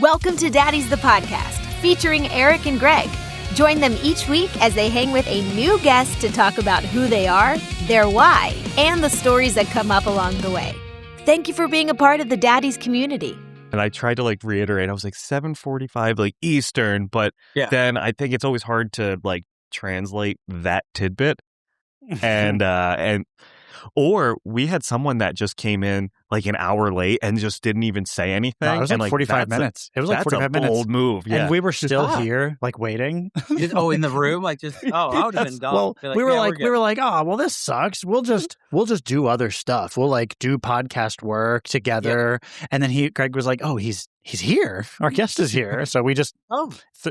Welcome to Daddies the Podcast, featuring Eric and Greg. Join them each week as they hang with a new guest to talk about who they are, their why, and the stories that come up along the way. Thank you for being a part of the Daddies community. And I tried to reiterate, I was 7:45 Eastern, but then I think it's always hard to translate that tidbit. Or we had someone that just came in an hour late and just didn't even say anything. No, it was 45 minutes. It was 45 minutes. Bold move. Yeah. And we were still here, waiting. In the room, I would have been gone. Well, we were like, oh, well, this sucks. We'll just do other stuff. We'll do podcast work together. Yeah. And then Greg was like, oh, he's here. Our guest is here. So we just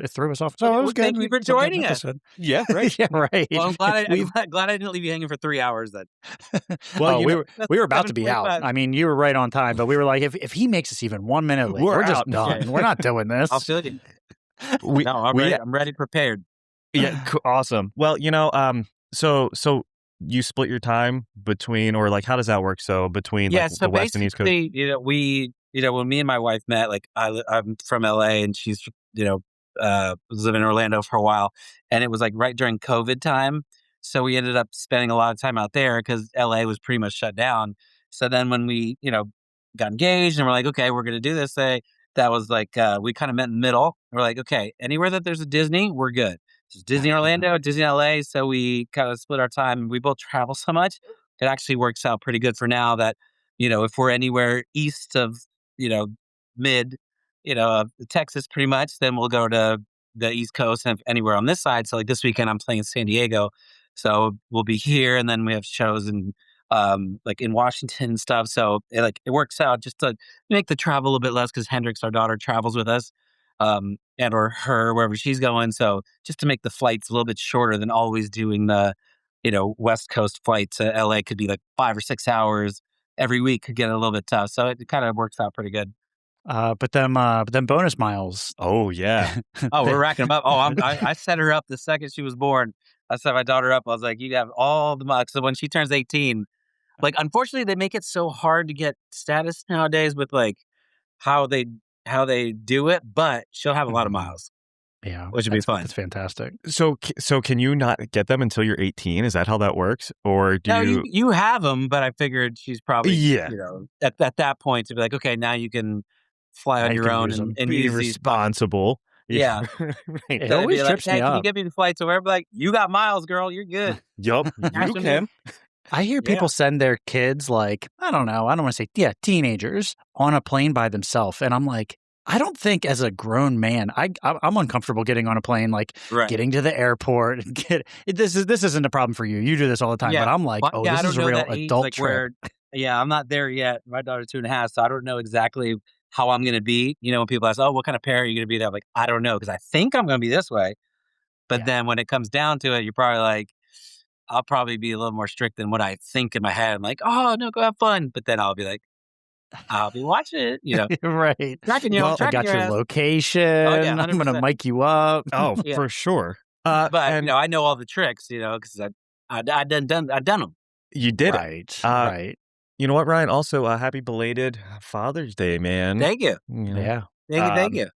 threw us off. So it was good. Thank you for joining us. Yeah, right. Yeah, right. Well, I'm glad I didn't leave you hanging for 3 hours then. Well, we were about to be out. I mean, you were right on time, but we were like, if he makes us even 1 minute late, we're just done. We're not doing this. I'll feel you. I'm ready, prepared. Yeah, awesome. Well, so you split your time between, or how does that worok? So between the West and East Coast? When me and my wife met, I'm from LA and she's, was living in Orlando for a while, and it was right during COVID time. So we ended up spending a lot of time out there because LA was pretty much shut down. So then when we, got engaged and we're like, okay, we're going to do this, that was we kind of met in the middle. We're like, okay, anywhere that there's a Disney, we're good. Just Disney Orlando, Disney LA. So we kind of split our time. We both travel so much. It actually works out pretty good for now that, if we're anywhere east of, mid, Texas pretty much, then we'll go to the East Coast and anywhere on this side. So this weekend I'm playing in San Diego. So we'll be here, and then we have shows in in Washington and stuff. So it works out just to make the travel a little bit less because Hendrix, our daughter, travels with us, and or her wherever she's going. So just to make the flights a little bit shorter than always doing the, West Coast flight to LA could be 5 or 6 hours every week could get a little bit tough. So it kind of works out pretty good. But then bonus miles. Oh yeah. We're racking them up. I set her up the second she was born. I set my daughter up. I was like, you have all the miles. So when she turns 18, unfortunately, they make it so hard to get status nowadays with how they do it. But she'll have a lot of miles. Yeah, which would be fun. It's fantastic. So can you not get them until you're 18? Is that how that works? Or do you have them? But I figured she's probably at that point to be like, okay, now you can fly on your own and be responsible. Yeah. Right. It always trips me up. Can you get me the flights or whatever? You got miles, girl. You're good. Yup. You can. I hear people send their kids I don't want to say, teenagers on a plane by themselves. And I'm like, I don't think as a grown man, I'm uncomfortable getting on a plane, getting to the airport. And this isn't a problem for you. You do this all the time. Yeah. But I'm like, this is a real adult trip. I'm not there yet. My daughter's 2.5, so I don't know exactly how I'm going to be. When people ask, what kind of parent are you going to be? They're like, I don't know, because I think I'm going to be this way. But then when it comes down to it, you're probably I'll probably be a little more strict than what I think in my head. I'm like, oh, no, go have fun. But then I'll be like, I'll be watching it, Right. Tracking you, I got your location. I'm going to mic you up. Oh, for sure. But, I know all the tricks, because I've done them. You did it. Right. You know what, Ryan? Also, happy belated Father's Day, man. Thank you. Yeah. Thank you.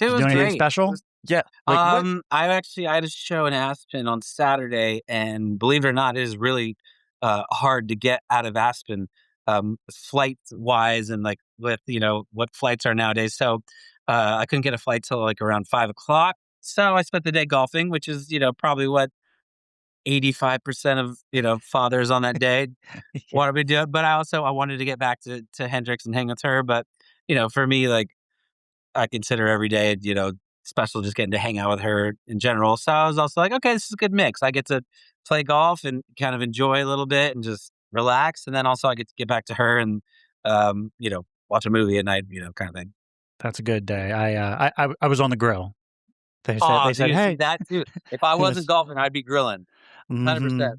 It was anything great. special? Yeah. I had a show in Aspen on Saturday, and believe it or not, it is really hard to get out of Aspen, flight wise, and with what flights are nowadays. So I couldn't get a flight till around 5:00. So I spent the day golfing, which is probably what 85% of fathers on that day want to be doing. But I wanted to get back to Hendrix and hang with her. But for me, I consider every day special, just getting to hang out with her in general. So I was also like, okay, this is a good mix. I get to play golf and kind of enjoy a little bit and just relax, and then also I get to get back to her and watch a movie at night, kind of thing. That's a good day. I was on the grill. They said, hey, that too. If I wasn't golfing, I'd be grilling, 100%.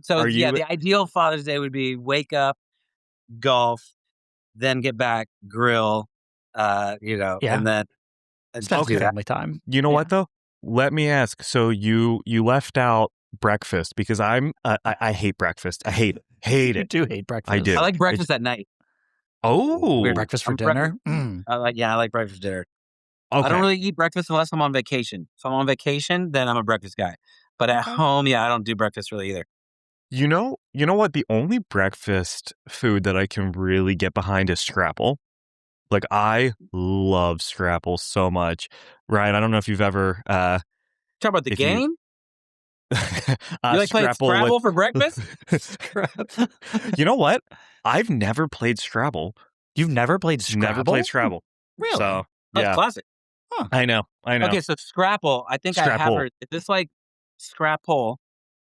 So the ideal Father's Day would be wake up, golf, then get back, grill, and then spend family time. You know what though? Let me ask. So you left out breakfast because I hate breakfast. I hate it. Hate it. You do hate breakfast. I do. I like breakfast at night. Oh, breakfast for dinner. I like breakfast dinner. I don't really eat breakfast unless I'm on vacation. If I'm on vacation, then I'm a breakfast guy. But at home, I don't do breakfast really either. You know what? The only breakfast food that I can really get behind is Scrapple. Like, I love Scrapple so much. Ryan, I don't know if you've ever... Talk about the game? You like playing Scrabble for breakfast? You know what? I've never played Scrabble. You've never played Scrabble? Never played Scrabble. Really? So, that's classic. Huh. I know. Okay, so Scrapple, I think I have heard. Is this like Scrapple?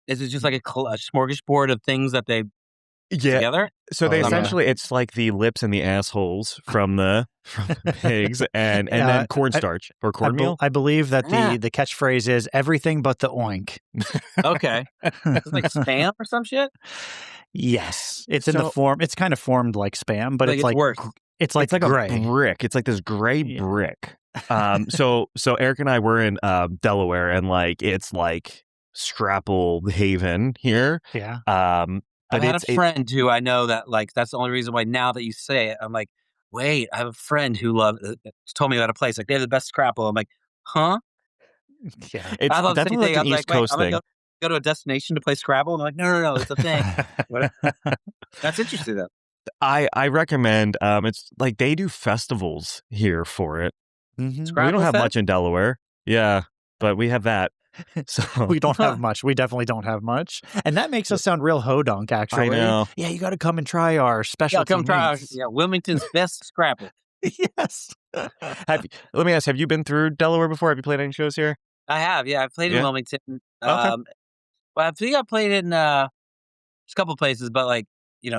Is it just like a smorgasbord of things that they together? So they essentially, it's like the lips and the assholes from the pigs and then cornstarch or cornmeal. I believe that the catchphrase is everything but the oink. Okay. It's like Spam or some shit? Yes. It's in the form, it's kind of formed like Spam, but it's like worse. It's like gray. A brick. It's like this gray brick. So Eric and I were in Delaware, and like it's like Scrapple haven here. Yeah. I've had a friend who I know that like that's the only reason why now that you say it, I'm like, wait, I have a friend who told me about a place like they have the best Scrapple. I'm like, huh? Yeah, it's definitely like an East Coast thing. Go to a destination to play Scrabble. And I'm like, no, it's a thing. That's interesting though. I recommend. It's like they do festivals here for it. Mm-hmm. We don't have much in Delaware. Yeah, but we have that. So we don't have much. We definitely don't have much, and that makes us sound real hodunk. Actually, I know. Yeah, you got to come and try our special. Come try Wilmington's best Scrabble. Yes. Let me ask: have you been through Delaware before? Have you played any shows here? I have. Yeah, I've played in Wilmington. Okay. Well, I think I played in a couple places, but like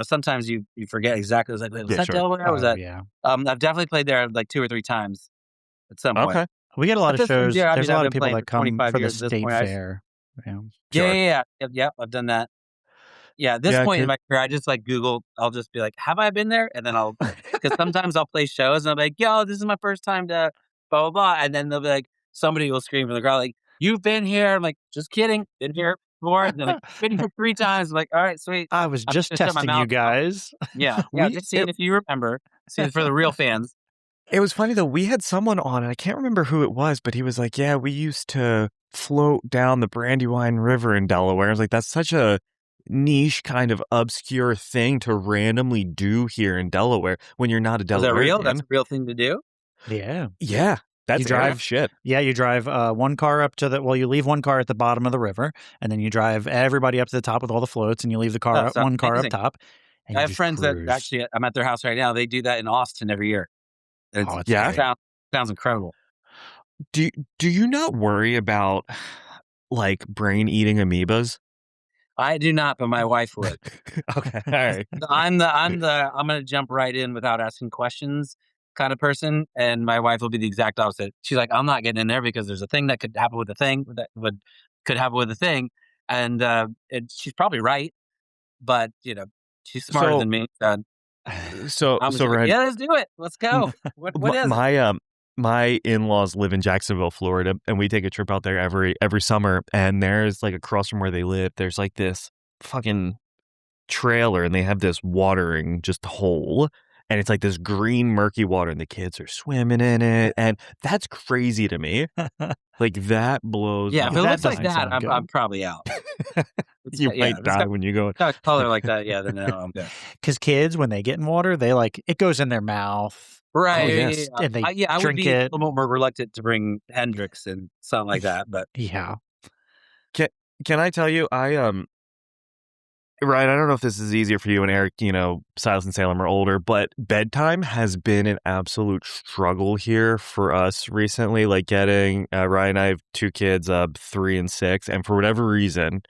sometimes you forget exactly. Was like, was that Delaware? Or was that? Yeah. I've definitely played there like 2 or 3 times at some point. Okay. We get a lot of shows. There's a lot of people that come for the state fair. Yeah. Yep. I've done that. Yeah. At this point in my career, I just like Google. I'll just be like, have I been there? And then because sometimes I'll play shows and I'll be like, yo, this is my first time to blah, blah, blah. And then they'll be like, somebody will scream from the crowd, like, you've been here. I'm like, just kidding. Been here before. And they're like, been here 3 times. I'm like, all right, sweet. I was just testing you guys. Yeah. Just seeing if you remember. See for the real fans. It was funny, though. We had someone on, and I can't remember who it was, but he was like, yeah, we used to float down the Brandywine River in Delaware. I was like, that's such a niche kind of obscure thing to randomly do here in Delaware when you're not a Delawarean. Is that real? That's a real thing to do? Yeah. Yeah. That's shit. Yeah, you drive one car up to you leave one car at the bottom of the river, and then you drive everybody up to the top with all the floats, and you leave the car one car up top. And I have friends that actually, I'm at their house right now. They do that in Austin every year. It sounds incredible. Do you not worry about like brain eating amoebas? I do not, but my wife would. Okay, all right. I'm gonna jump right in without asking questions kind of person, and my wife will be the exact opposite. She's like, I'm not getting in there because there's a thing that could happen with a thing could happen with a thing, and she's probably right, but she's smarter than me. So Ryan, yeah, let's do it. Let's go. What is my in-laws live in Jacksonville, Florida, and we take a trip out there every summer. And there's like across from where they live, there's like this fucking trailer, and they have this watering just hole, and it's like this green murky water, and the kids are swimming in it, and that's crazy to me. Like that blows. Yeah, if it looks like that, I'm probably out. You might die when you go. Got color like that, yeah. Then I'm good. Because kids, when they get in water, they it goes in their mouth, right? Oh, yes. And they I drink would be it. a little more reluctant to bring Hendrix and something like that, but yeah. Can I tell you, Ryan, I don't know if this is easier for you and Eric, Silas and Salem are older, but bedtime has been an absolute struggle here for us recently. Like getting, Ryan, I have 2 kids, 3 and 6, and for whatever reason,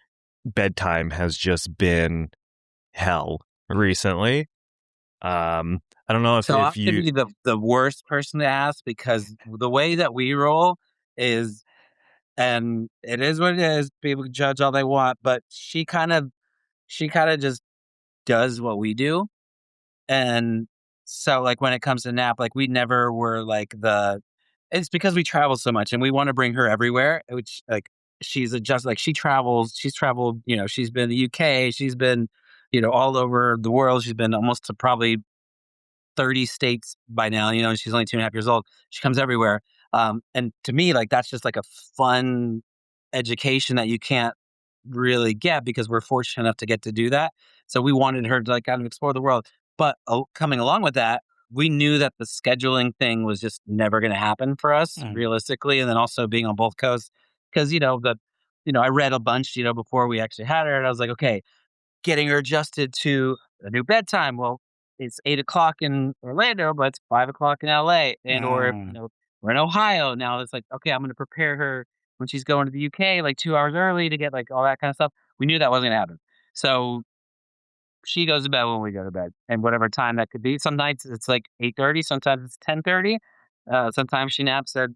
bedtime has just been hell recently. I don't know if you... I'm going to be the worst person to ask, because the way that we roll is, and it is what it is, people can judge all they want, but she kind of just does what we do. And so like when it comes to nap, like we never were like it's because we travel so much and we want to bring her everywhere, which like she's she traveled, she's been in the UK, she's been, all over the world. She's been almost to probably 30 states by now, and she's only 2.5 years old. She comes everywhere. And to me, like, that's just like a fun education that you can't really get because we're fortunate enough to get to do that. So we wanted her to like kind of explore the world. But coming along with that, we knew that the scheduling thing was just never going to happen for us realistically. And then also being on both coasts, because, I read a bunch, before we actually had her, and I was like, okay, getting her adjusted to a new bedtime. Well, it's 8 o'clock in Orlando, but it's 5 o'clock in LA. Or we're in Ohio. Now it's like, okay, I'm going to prepare her when she's going to the UK like 2 hours early to get like all that kind of stuff. We knew that wasn't going to happen. So she goes to bed when we go to bed, and whatever time that could be. Some nights it's like 8:30, sometimes it's 10:30. Sometimes she naps at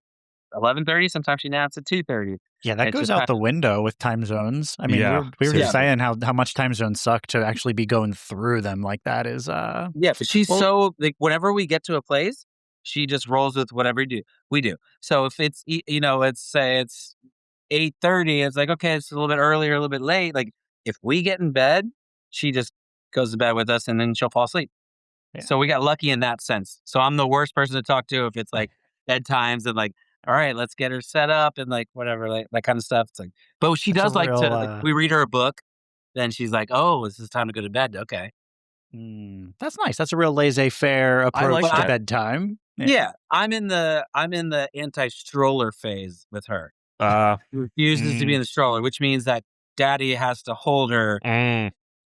11:30, sometimes she naps at 2:30. Yeah, that goes out the window with time zones. I mean, we were just saying how much time zones suck. To actually be going through them like that is yeah, but she's so like whenever we get to a place, she just rolls with whatever we do. So if it's let's say it's 8:30, it's like, okay, it's a little bit early or a little bit late. Like if we get in bed, she just goes to bed with us and then she'll fall asleep. Yeah. So we got lucky in that sense. So I'm the worst person to talk to if it's like bedtimes and like, all right, let's get her set up and like whatever, like that kind of stuff. It's like, but she does like to like, we read her a book, then she's like, oh, this is time to go to bed. Okay. That's nice. That's a real laissez-faire approach to bedtime. Yeah. I'm in the anti-stroller phase with her. She refuses to be in the stroller, which means that daddy has to hold her.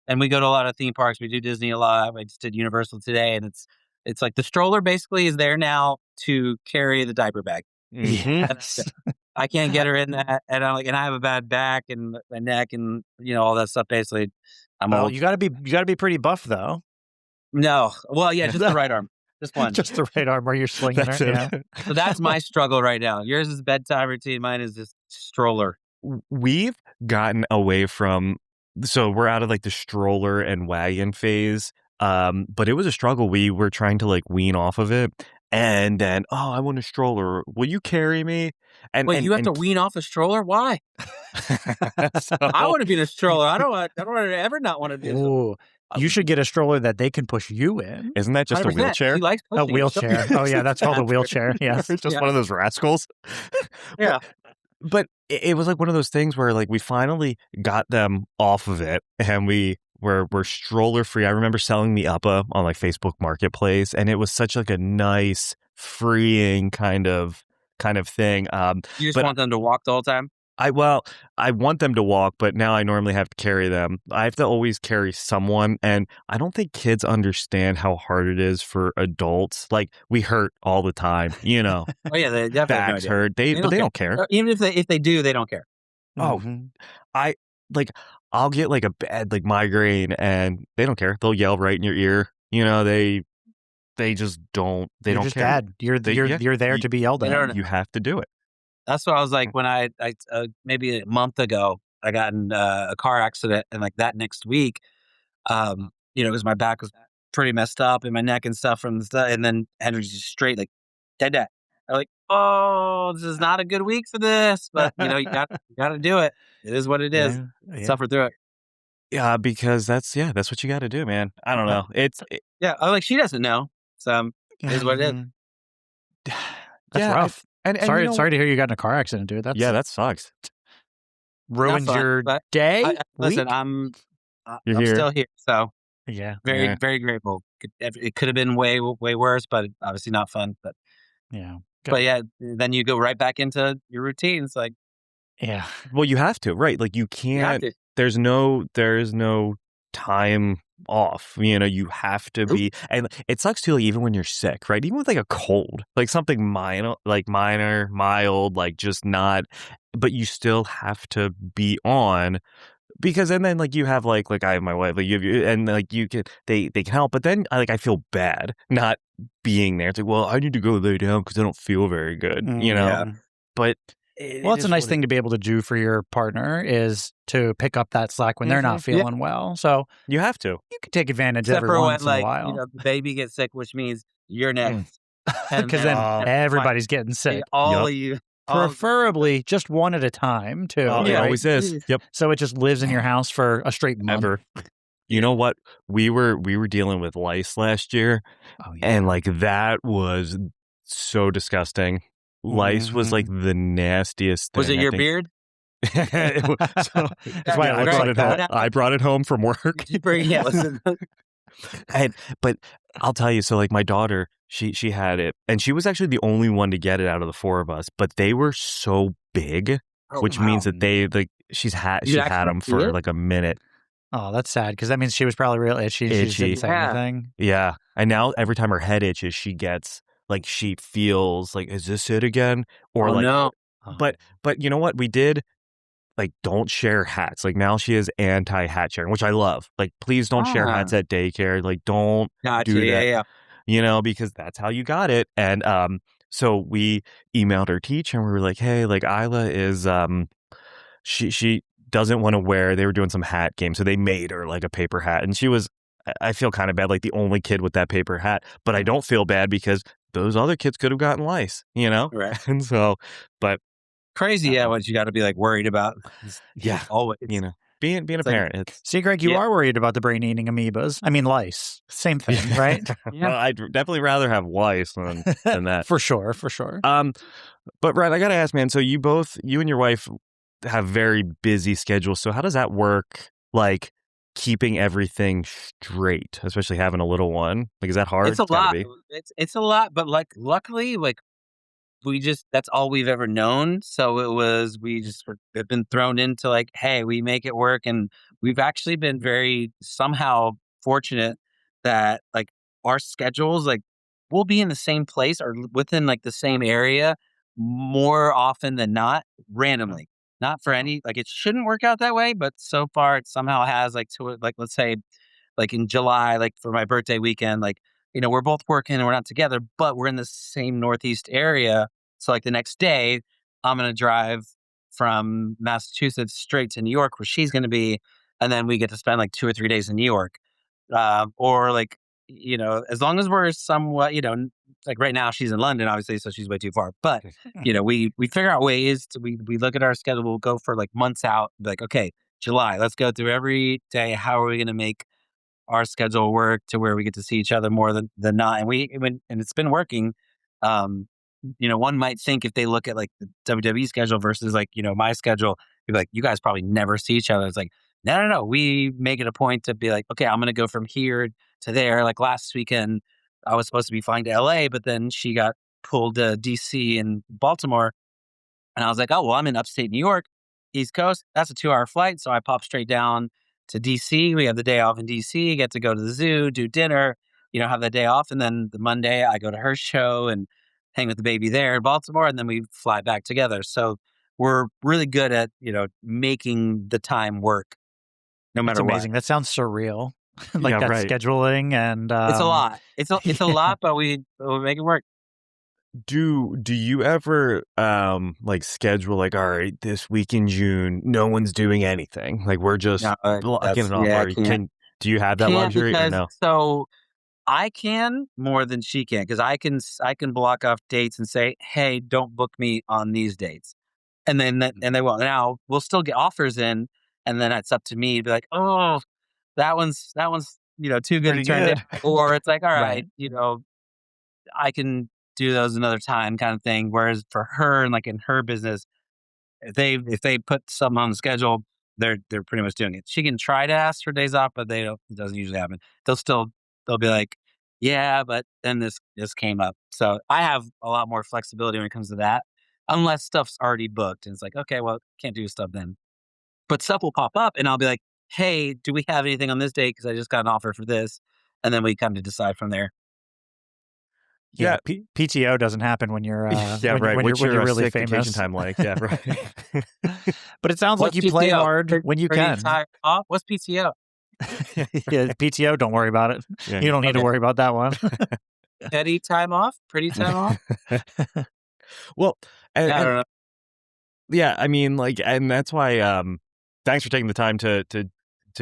And we go to a lot of theme parks. We do Disney a lot. I just did Universal today, and it's like the stroller basically is there now to carry the diaper bag. Yes. I can't get her in that, and I have a bad back and my neck, and all that stuff. Basically, I'm old. You gotta be pretty buff though. No, well, yeah, just the right arm, just one, just the right arm where you're slinging her. Yeah. So that's my struggle right now. Yours is bedtime routine. Mine is just stroller. We've gotten away from. So we're out of like the stroller and wagon phase. But it was a struggle. We were trying to like wean off of it. And then, I want a stroller. Will you carry me? And wait, you have to wean off a stroller? Why? I want to be in a stroller. I don't want to ever not want to be. You should get a stroller that they can push you in. Isn't that just 100%. A wheelchair? She likes a wheelchair. Oh yeah, that's called a wheelchair. Yes, just one of those rascals. Yeah. But it was like one of those things where like we finally got them off of it and we're stroller free. I remember selling the Uppa on like Facebook Marketplace, and it was such like a nice, freeing kind of thing. You just want them to walk the whole time? I want them to walk, but now I normally have to carry them. I have to always carry someone, and I don't think kids understand how hard it is for adults. Like we hurt all the time, Oh yeah, they definitely backs hurt. They don't care. Even if they do, they don't care. Oh, I'll get like a bad like migraine, and they don't care. They'll yell right in your ear. They just don't. They You're don't just care. Dad. You're there to be yelled at. You have to do it. That's what I was like when I maybe a month ago I got in a car accident, and like that next week, because my back was pretty messed up and my neck and stuff from the stuff, and then Henry's just straight like, Dad. I'm like, oh, this is not a good week for this, but you got to do it. It is what it is. Yeah. Suffer through it. Yeah, because that's what you got to do, man. I don't know. She doesn't know, so it is what it is. That's rough. And sorry to hear you got in a car accident, dude. That sucks. Ruins your day. Listen, I'm still here, so very very grateful. It could have been way worse, but obviously not fun. But yeah, but yeah, then you go right back into your routine. It's like, yeah. Well, you have to, right? Like you can't. There's no time off. You have to be, and it sucks too. Like even when you're sick, right? Even with like a cold, like something minor, mild, like just not, but you still have to be on. Because and then like you have like I have my wife, like and like you can they can help, but then I feel bad not being there. It's like, well, I need to go lay down because I don't feel very good, Yeah. But it's a nice thing to be able to do for your partner is to pick up that slack when they're not feeling well. So you have to. You can take advantage Except every once in a while. The baby gets sick, which means you're next, because then everybody's getting sick. All of you. Preferably just one at a time, too. It always is. Yep. So it just lives in your house for a straight month. Ever. You know what? We were dealing with lice last year, and like that was so disgusting. lice was like the nastiest thing. Was it I your think. beard? So That's why I brought it home from work. Yeah, listen. But I'll tell you, so like my daughter, she had it, and she was actually the only one to get it out of the four of us. But they were so big, which means that she had them for like a minute. Oh, that's sad because that means she was probably real itchy. She just didn't say anything. Yeah, and now every time her head itches, she gets like she feels like, is this it again? Or no. But you know what we did? Like, don't share hats. Like, now she is anti-hat sharing, which I love. Like, please don't share hats at daycare. Like, don't do that. Yeah. You know, because that's how you got it. And so we emailed her teacher and we were like, hey, like Isla is she doesn't want to wear. They were doing some hat game, so they made her like a paper hat, and she was. I feel kind of bad, like the only kid with that paper hat, but I don't feel bad because those other kids could have gotten lice, you know? Right. And so, but crazy, what you got to be like worried about. Yeah, always, you know, being a parent. See, Greg, you are worried about the brain-eating amoebas. I mean, lice. Same thing, right? Well, I'd definitely rather have lice than that. For sure. But Ryan, I gotta ask, man. So you and your wife have very busy schedules. So how does that work? Like keeping everything straight, especially having a little one. Like, is that hard? It's a lot. It's a lot, but like luckily, like that's all we've ever known. So we have been thrown into like, hey, we make it work, and we've actually been very somehow fortunate that like our schedules, like we'll be in the same place or within like the same area more often than not, randomly. Not for any, like it shouldn't work out that way, but so far it somehow has, like, to like, let's say like in July, like for my birthday weekend, like, we're both working and we're not together, but we're in the same Northeast area. So like the next day I'm going to drive from Massachusetts straight to New York where she's going to be. And then we get to spend like 2 or 3 days in New York. Or like, as long as we're somewhat, like right now she's in London, obviously, so she's way too far. But, we figure out ways we look at our schedule, we'll go for like months out, be like, okay, July, let's go through every day. How are we going to make our schedule work to where we get to see each other more than not? And it's been working. One might think if they look at like the WWE schedule versus like, my schedule, you'd be like, you guys probably never see each other. It's like, no. We make it a point to be like, okay, I'm going to go from here to there. Like last weekend, I was supposed to be flying to LA, but then she got pulled to DC and Baltimore. And I was like, oh, well, I'm in upstate New York, East Coast. That's a 2-hour flight. So I popped straight down to DC. We have the day off in DC, get to go to the zoo, do dinner, have the day off. And then the Monday I go to her show and hang with the baby there in Baltimore. And then we fly back together. So we're really good at, making the time work. No matter what. That's amazing. That sounds surreal. Like that scheduling and it's a lot. It's a lot, but we make it work. Do you ever like schedule like, all right, this week in June, no one's doing anything. Like we're just blocking it off. Yeah, do you have that luxury or no? So I can more than she can because I can block off dates and say, hey, don't book me on these dates. And then and they won't. Now we'll still get offers in, and then it's up to me to be like, oh, that one's too good to turn down. Or it's like, all right, I can do those another time kind of thing. Whereas for her and like in her business, if they put something on the schedule, they're pretty much doing it. She can try to ask for days off, but it doesn't usually happen. They'll be like, yeah, but then this came up. So I have a lot more flexibility when it comes to that, unless stuff's already booked. And it's like, okay, well, can't do stuff then. But stuff will pop up and I'll be like, hey, do we have anything on this day? Because I just got an offer for this. And then we kind of decide from there. Yeah, PTO doesn't happen when you're right. When you're really famous. Vacation time like right. But it sounds like you play hard when you can. What's PTO? Yeah, PTO. Don't worry about it. Yeah, you don't need to worry about that one. Petty time off, pretty time off. Well, I don't know. Yeah, I mean, like, and that's why. Thanks for taking the time to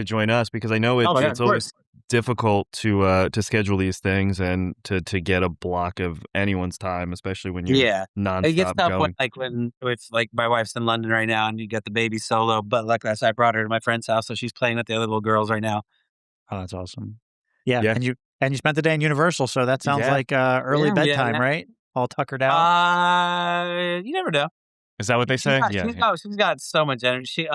join us because I know it's always difficult to schedule these things and to get a block of anyone's time, especially when you're nonstop. It gets tough going. when it's like my wife's in London right now and you get the baby solo. But like I brought her to my friend's house, so she's playing with the other little girls right now. Oh, that's awesome. Yeah. And you spent the day in Universal, so that sounds like early bedtime, right? all tuckered out? You never know. Is that what they say? She's got so much energy.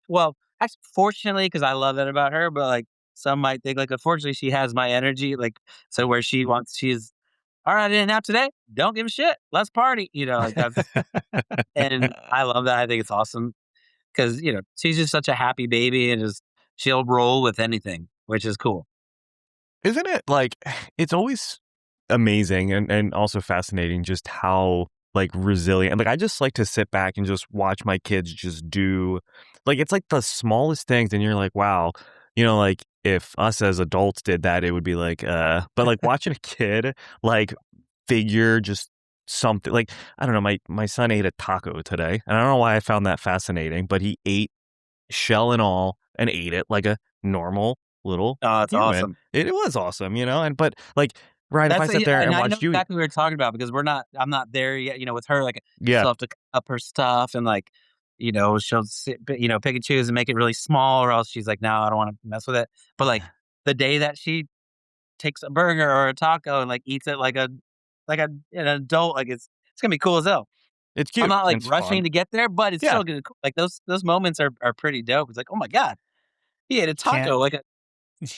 Well, actually, fortunately, because I love that about her, but like some might think, like, unfortunately, she has my energy, like, so where she's all right, I didn't nap today. Don't give a shit. Let's party. Like that's, and I love that. I think it's awesome because she's just such a happy baby and she'll roll with anything, which is cool. Isn't it like it's always amazing and also fascinating just how like resilient, like I just like to sit back and just watch my kids just do, like it's like the smallest things and you're like, wow, like if us as adults did that, it would be like but like watching a kid like figure just something, like I don't know, my son ate a taco today and I don't know why I found that fascinating, but he ate shell and all and ate it like a normal little it's human. awesome. It was awesome, and but like Ryan, if I sat there and watched you, exactly what we were talking about because I'm not there yet. With her, like she'll have to cut up her stuff and like, she'll sit, pick and choose and make it really small, or else she's like, no, I don't want to mess with it. But like the day that she takes a burger or a taco and like eats it like an adult, like it's gonna be cool as hell. It's cute. I'm not like it's rushing fun to get there, but it's still gonna like those moments are pretty dope. It's like, oh my god, he ate a taco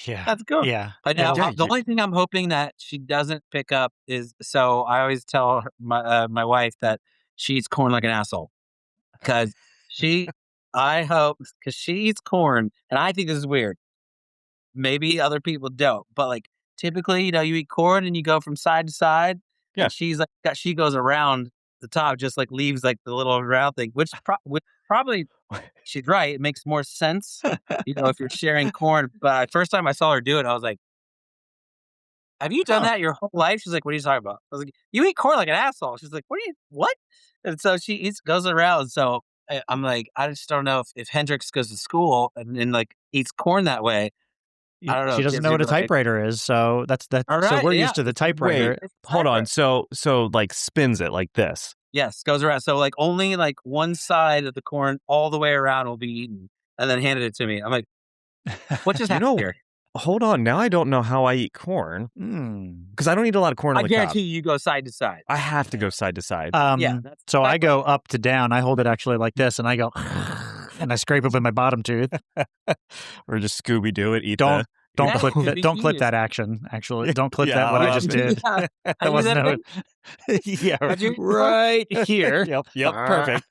that's good. Yeah. But now the only thing I'm hoping that she doesn't pick up is, so I always tell her, my wife that she eats corn like an asshole because I hope, because she eats corn, and I think this is weird. Maybe other people don't, but like typically, you eat corn and you go from side to side. Yeah. And she's like, she goes around the top, just like leaves like the little round thing, which probably she's right. It makes more sense, if you're sharing corn. But first time I saw her do it, I was like, have you done that your whole life? She's like, what are you talking about? I was like, you eat corn like an asshole. She's like, what? And so she goes around. So I'm like, I just don't know if Hendrix goes to school and like eats corn that way. I don't know. She doesn't know what a typewriter is, so that's all right, so we're used to the typewriter. Wait, hold on. So like spins it like this. Yes, goes around. So like only like one side of the corn all the way around will be eaten, and then handed it to me. I'm like, what just happened here? Hold on. Now I don't know how I eat corn because I don't eat a lot of corn. I guarantee you go side to side. I have to go side to side. So I go up to down. I hold it actually like this, and I go, and I scrape it with my bottom tooth. Or just Scooby Doo it. Don't clip that action. Actually, don't clip that. What I just did. That wasn't it. Right here. Yep. Perfect.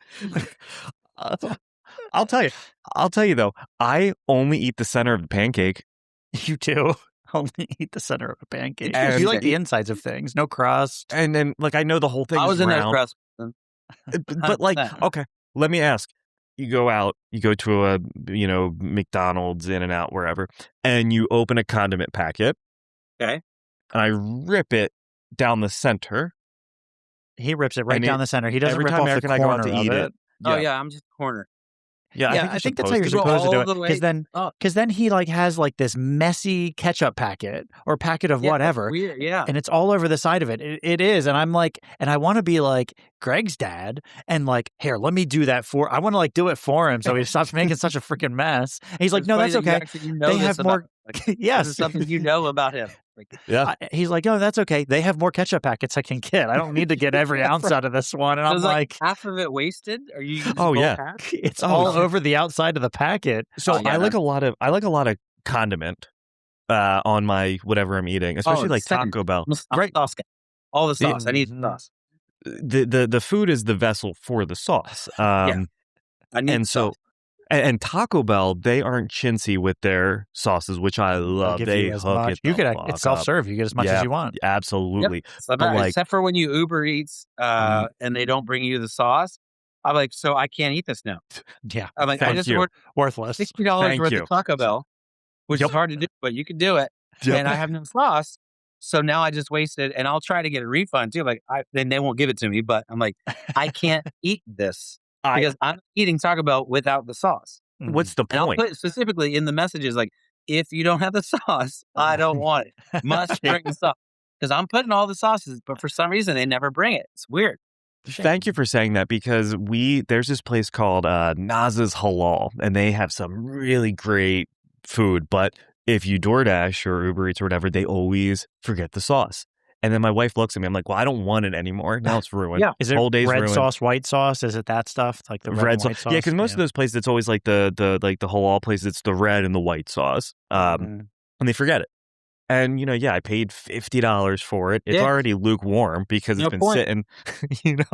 I'll tell you though. I only eat the center of the pancake. You do only eat the center of a pancake. And you like the insides of things, no crust. And then, like, I know the whole thing. I was in round. that crust, but like, okay, let me ask. You go out, you go to a McDonald's, In-N-Out, wherever, and you open a condiment packet. Okay. And I rip it down the center. He rips it down the center. He doesn't rip off the corner I go out to eat it. Oh yeah, I'm just corner. Yeah, I think that's how you're supposed to do it. Because then he like has like this messy ketchup packet or packet of whatever. Weird, yeah. And it's all over the side of it. It is. And I'm like, and I want to be like Greg's dad and like, here, let me do that I want to like do it for him so he stops making such a freaking mess. And he's like, no, that's okay. They have more. Yes. This is something you know about him. He's like, oh, that's okay. They have more ketchup packets I can get. I don't need to get every ounce out of this one. And I'm like, half of it wasted? Are you? Oh yeah, it's all over the outside of the packet. So I like a lot of condiment on my whatever I'm eating, especially like Taco Bell. Right, all the sauce. I need sauce. The food is the vessel for the sauce. I need sauce. And Taco Bell, they aren't chintzy with their sauces, which I love. They hook it. It's self-serve. You get as much as you want. Absolutely. Yep. Except for when you Uber Eats and they don't bring you the sauce. I'm like, so I can't eat this now. Yeah. I'm like, I just ordered worthless $60 worth of Taco Bell, which is hard to do, but you can do it. Yep. And I have no sauce. So now I just wasted, and I'll try to get a refund too. Like, then they won't give it to me, but I'm like, I can't eat this. Because I'm eating Taco Bell without the sauce. What's the point? And I'll put specifically in the messages, like, if you don't have the sauce, I don't want it. Must bring the sauce. Because I'm putting all the sauces, but for some reason, they never bring it. It's weird. Thank you for saying that, because there's this place called Naz's Halal, and they have some really great food. But if you DoorDash or Uber Eats or whatever, they always forget the sauce. And then my wife looks at me. I'm like, well, I don't want it anymore. Now it's ruined. Yeah. Is it whole day's red ruined. sauce, white sauce? Is it that stuff? Like the red and white sauce? Yeah, because most of those places, it's always like the halal places, it's the red and the white sauce. And they forget it. And, I paid $50 for it. It's already lukewarm because it's been sitting,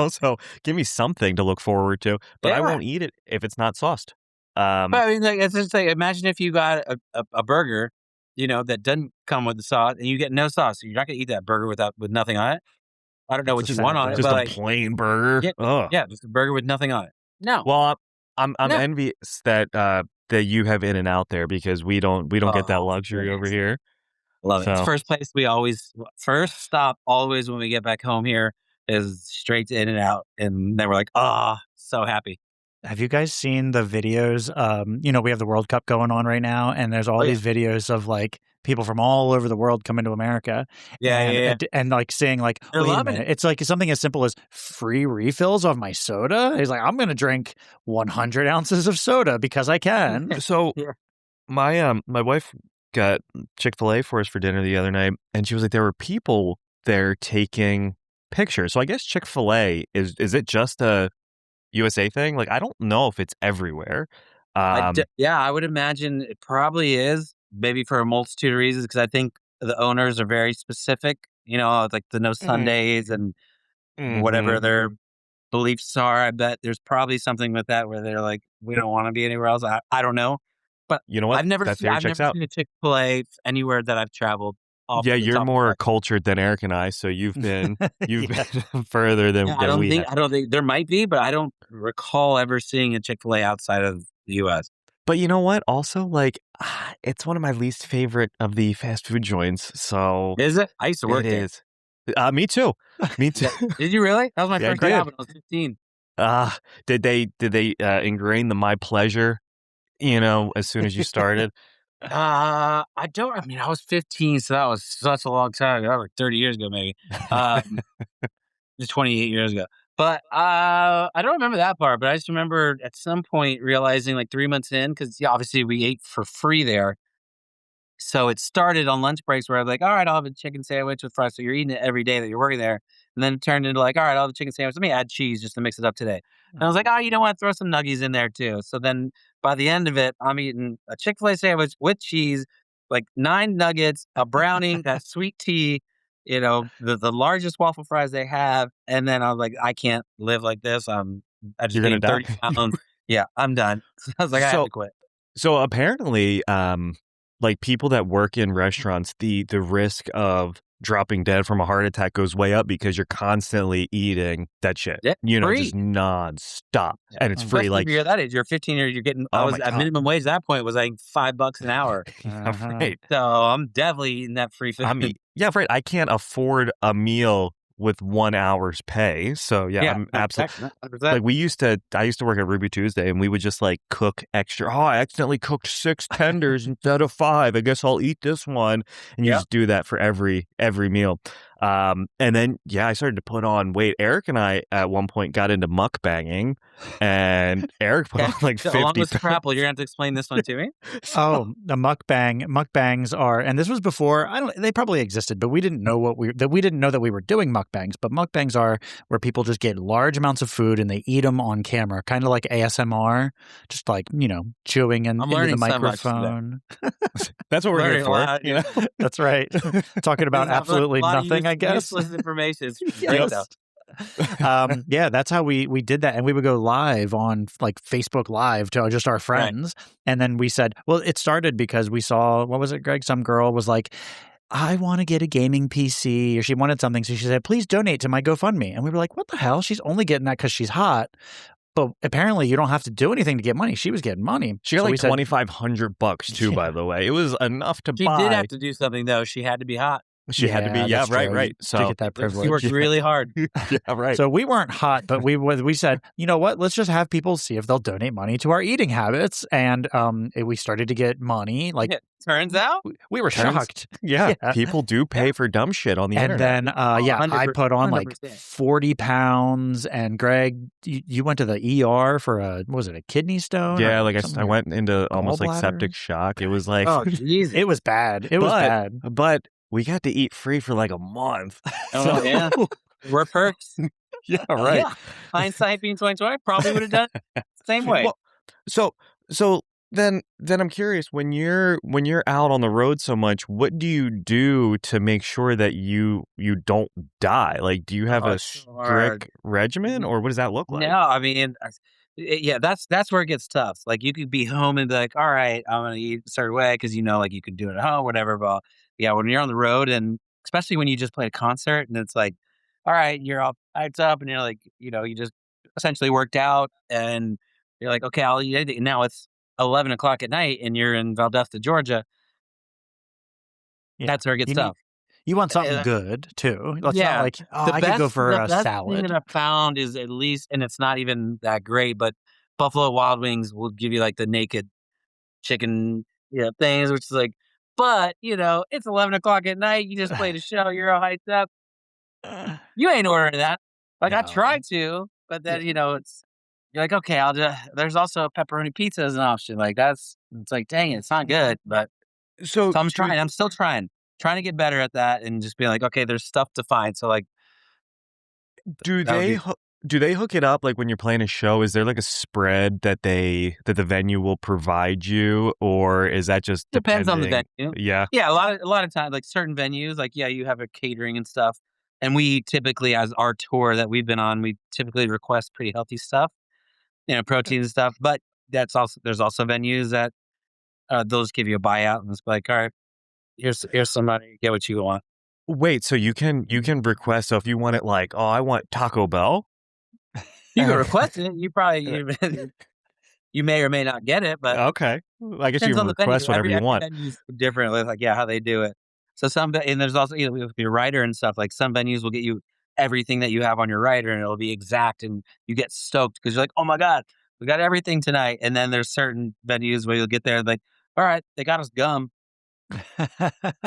so give me something to look forward to. But I won't eat it if it's not sauced. But I mean, it's just like, imagine if you got a burger, that doesn't come with the sauce, and you get no sauce. You're not going to eat that burger with nothing on it. I don't know what you want on it. Just but a plain burger. Yeah, just a burger with nothing on it. No. Well, I'm envious that you have In-N-Out there because we don't get that luxury over here. Love it. It's first stop always when we get back home here is straight to In-N-Out, and then we're like, so happy. Have you guys seen the videos? We have the World Cup going on right now, and there's all these videos of like people from all over the world coming to America. And like saying like, they're wait a loving minute. it. It's like something as simple as free refills of my soda. He's like, I'm going to drink 100 ounces of soda because I can. So my wife got Chick-fil-A for us for dinner the other night, and she was like, there were people there taking pictures. So I guess Chick-fil-A is it just a USA thing? Like, I don't know if it's everywhere. I would imagine it probably is, maybe for a multitude of reasons, because I think the owners are very specific, like the no Sundays and whatever their beliefs are. I bet there's probably something with that where they're like, we don't want to be anywhere else. I don't know. But you know what? I've never seen a Chick-fil-A anywhere that I've traveled. Yeah, you're more cultured than Eric and I, so you've been further than we have. I don't think there might be, but I don't recall ever seeing a Chick-fil-A outside of the U.S. But you know what? Also, like, it's one of my least favorite of the fast food joints. So is it? I used to work there. It is. Me too. Me too. Did you really? That was my first job when I was 15. Did they ingrain the my pleasure? As soon as you started. I was 15, so that was such a long time ago, like 30 years ago, maybe. Just 28 years ago. But I don't remember that part, but I just remember at some point realizing like 3 months in, because obviously we ate for free there. So it started on lunch breaks where I was like, all right, I'll have a chicken sandwich with fries. So you're eating it every day that you're working there. And then it turned into like, all right, I'll have a chicken sandwich. Let me add cheese just to mix it up today. And I was like, you don't want to throw some nuggies in there too. So then by the end of it, I'm eating a Chick-fil-A sandwich with cheese, like 9 nuggets, a brownie, that sweet tea, the largest waffle fries they have. And then I was like, I can't live like this. I just gained 30 pounds. Yeah, I'm done. So I was like, I have to quit. So apparently, like people that work in restaurants, the risk of dropping dead from a heart attack goes way up because you're constantly eating that shit. Yeah, just nonstop, and it's free. Especially like if you're that age, you're 15 years, you're getting. I was at minimum wage at that point was like $5 an hour. Right. So I'm definitely eating that free food. Right. I can't afford a meal with 1 hour's pay. So I'm absolutely like I used to work at Ruby Tuesday, and we would just like cook extra. I accidentally cooked 6 tenders instead of 5. I guess I'll eat this one. And you just do that for every meal. And then I started to put on weight. Eric and I at one point got into mukbanging, and Eric put on like 50 Along with Scrapple, you're gonna have to explain this one to me. The mukbangs are, and this was before, they probably existed, but we didn't know that we were doing mukbangs. But mukbangs are where people just get large amounts of food and they eat them on camera, kind of like ASMR, just like, chewing into the microphone. That's what we're here for. That's right. Talking about absolutely nothing, I guess. Useless information. Great stuff. That's how we did that. And we would go live on like Facebook Live to just our friends. Right. And then we said, well, it started because we saw, what was it, Greg? Some girl was like, I want to get a gaming PC, or she wanted something. So she said, please donate to my GoFundMe. And we were like, what the hell? She's only getting that because she's hot. But apparently you don't have to do anything to get money. She was getting money. She got like $2,500 too, by the way. It was enough to buy. She did have to do something though. She had to be hot. She had to be, right. So to get that privilege. She worked really hard. Right. So we weren't hot, but we said, you know what? Let's just have people see if they'll donate money to our eating habits, and we started to get money. Like turns out, we were shocked. Yeah, people do pay for dumb shit on the internet. And then, I put on like 40 pounds, and Greg, you went to the ER for a kidney stone? Yeah, like I went into almost like septic shock. It was like, oh, Jesus. It was bad. It was bad. But we got to eat free for like a month. Oh, yeah. We're perks. Yeah, right. Yeah. Hindsight being 2020, probably would have done the same way. Well, so then I'm curious, when you're out on the road so much, what do you do to make sure that you don't die? Like, do you have a It's so hard. strict regimen, or what does that look like? No, I mean, yeah, that's where it gets tough. Like, you could be home and be like, all right, I'm going to eat a certain way because, like, you can do it at home, whatever. But yeah, when you're on the road, and especially when you just play a concert and it's like, all right, you're all hyped up and you're like, you just essentially worked out and you're like, okay, I'll eat anything. And now it's 11 o'clock at night and you're in Valdosta, Georgia. Yeah. That's where it gets tough. You want something good too. It's Yeah. not like, I could go for The a best salad. thing that I've found is, at least, and it's not even that great, but Buffalo Wild Wings will give you like the naked chicken, things, which is like, but it's 11 o'clock at night. You just played a show. You're all hyped up. You ain't ordering that. Like, I No. tried to, but then it's, you're like, okay, I'll just. There's also a pepperoni pizza as an option. Like, it's like, dang it, it's not good, but So I'm trying. I'm still trying to get better at that, and just be like, okay, there's stuff to find. So like, do that would they be. do they hook it up, like when you're playing a show? Is there like a spread that the venue will provide you, or is that just Depends on the depending? venue. Yeah. Yeah, a lot of times, like certain venues, like, yeah, you have a catering and stuff, and we typically, as our tour that we've been on, we typically request pretty healthy stuff, protein and stuff. But there's also venues that those give you a buyout and it's like, all right, here's some money, get what you want. Wait, so you can request, so if you want it like, oh, I want Taco Bell. You can request it. You probably you may or may not get it, but Okay. Well, I guess you depends can on the venue. request whatever you Every want. venue's different with, like, how they do it. So and there's also, with your rider and stuff, like some venues will get you everything that you have on your rider and it'll be exact and you get stoked because you're like, oh my God, we got everything tonight. And then there's certain venues where you'll get there like, all right, they got us gum.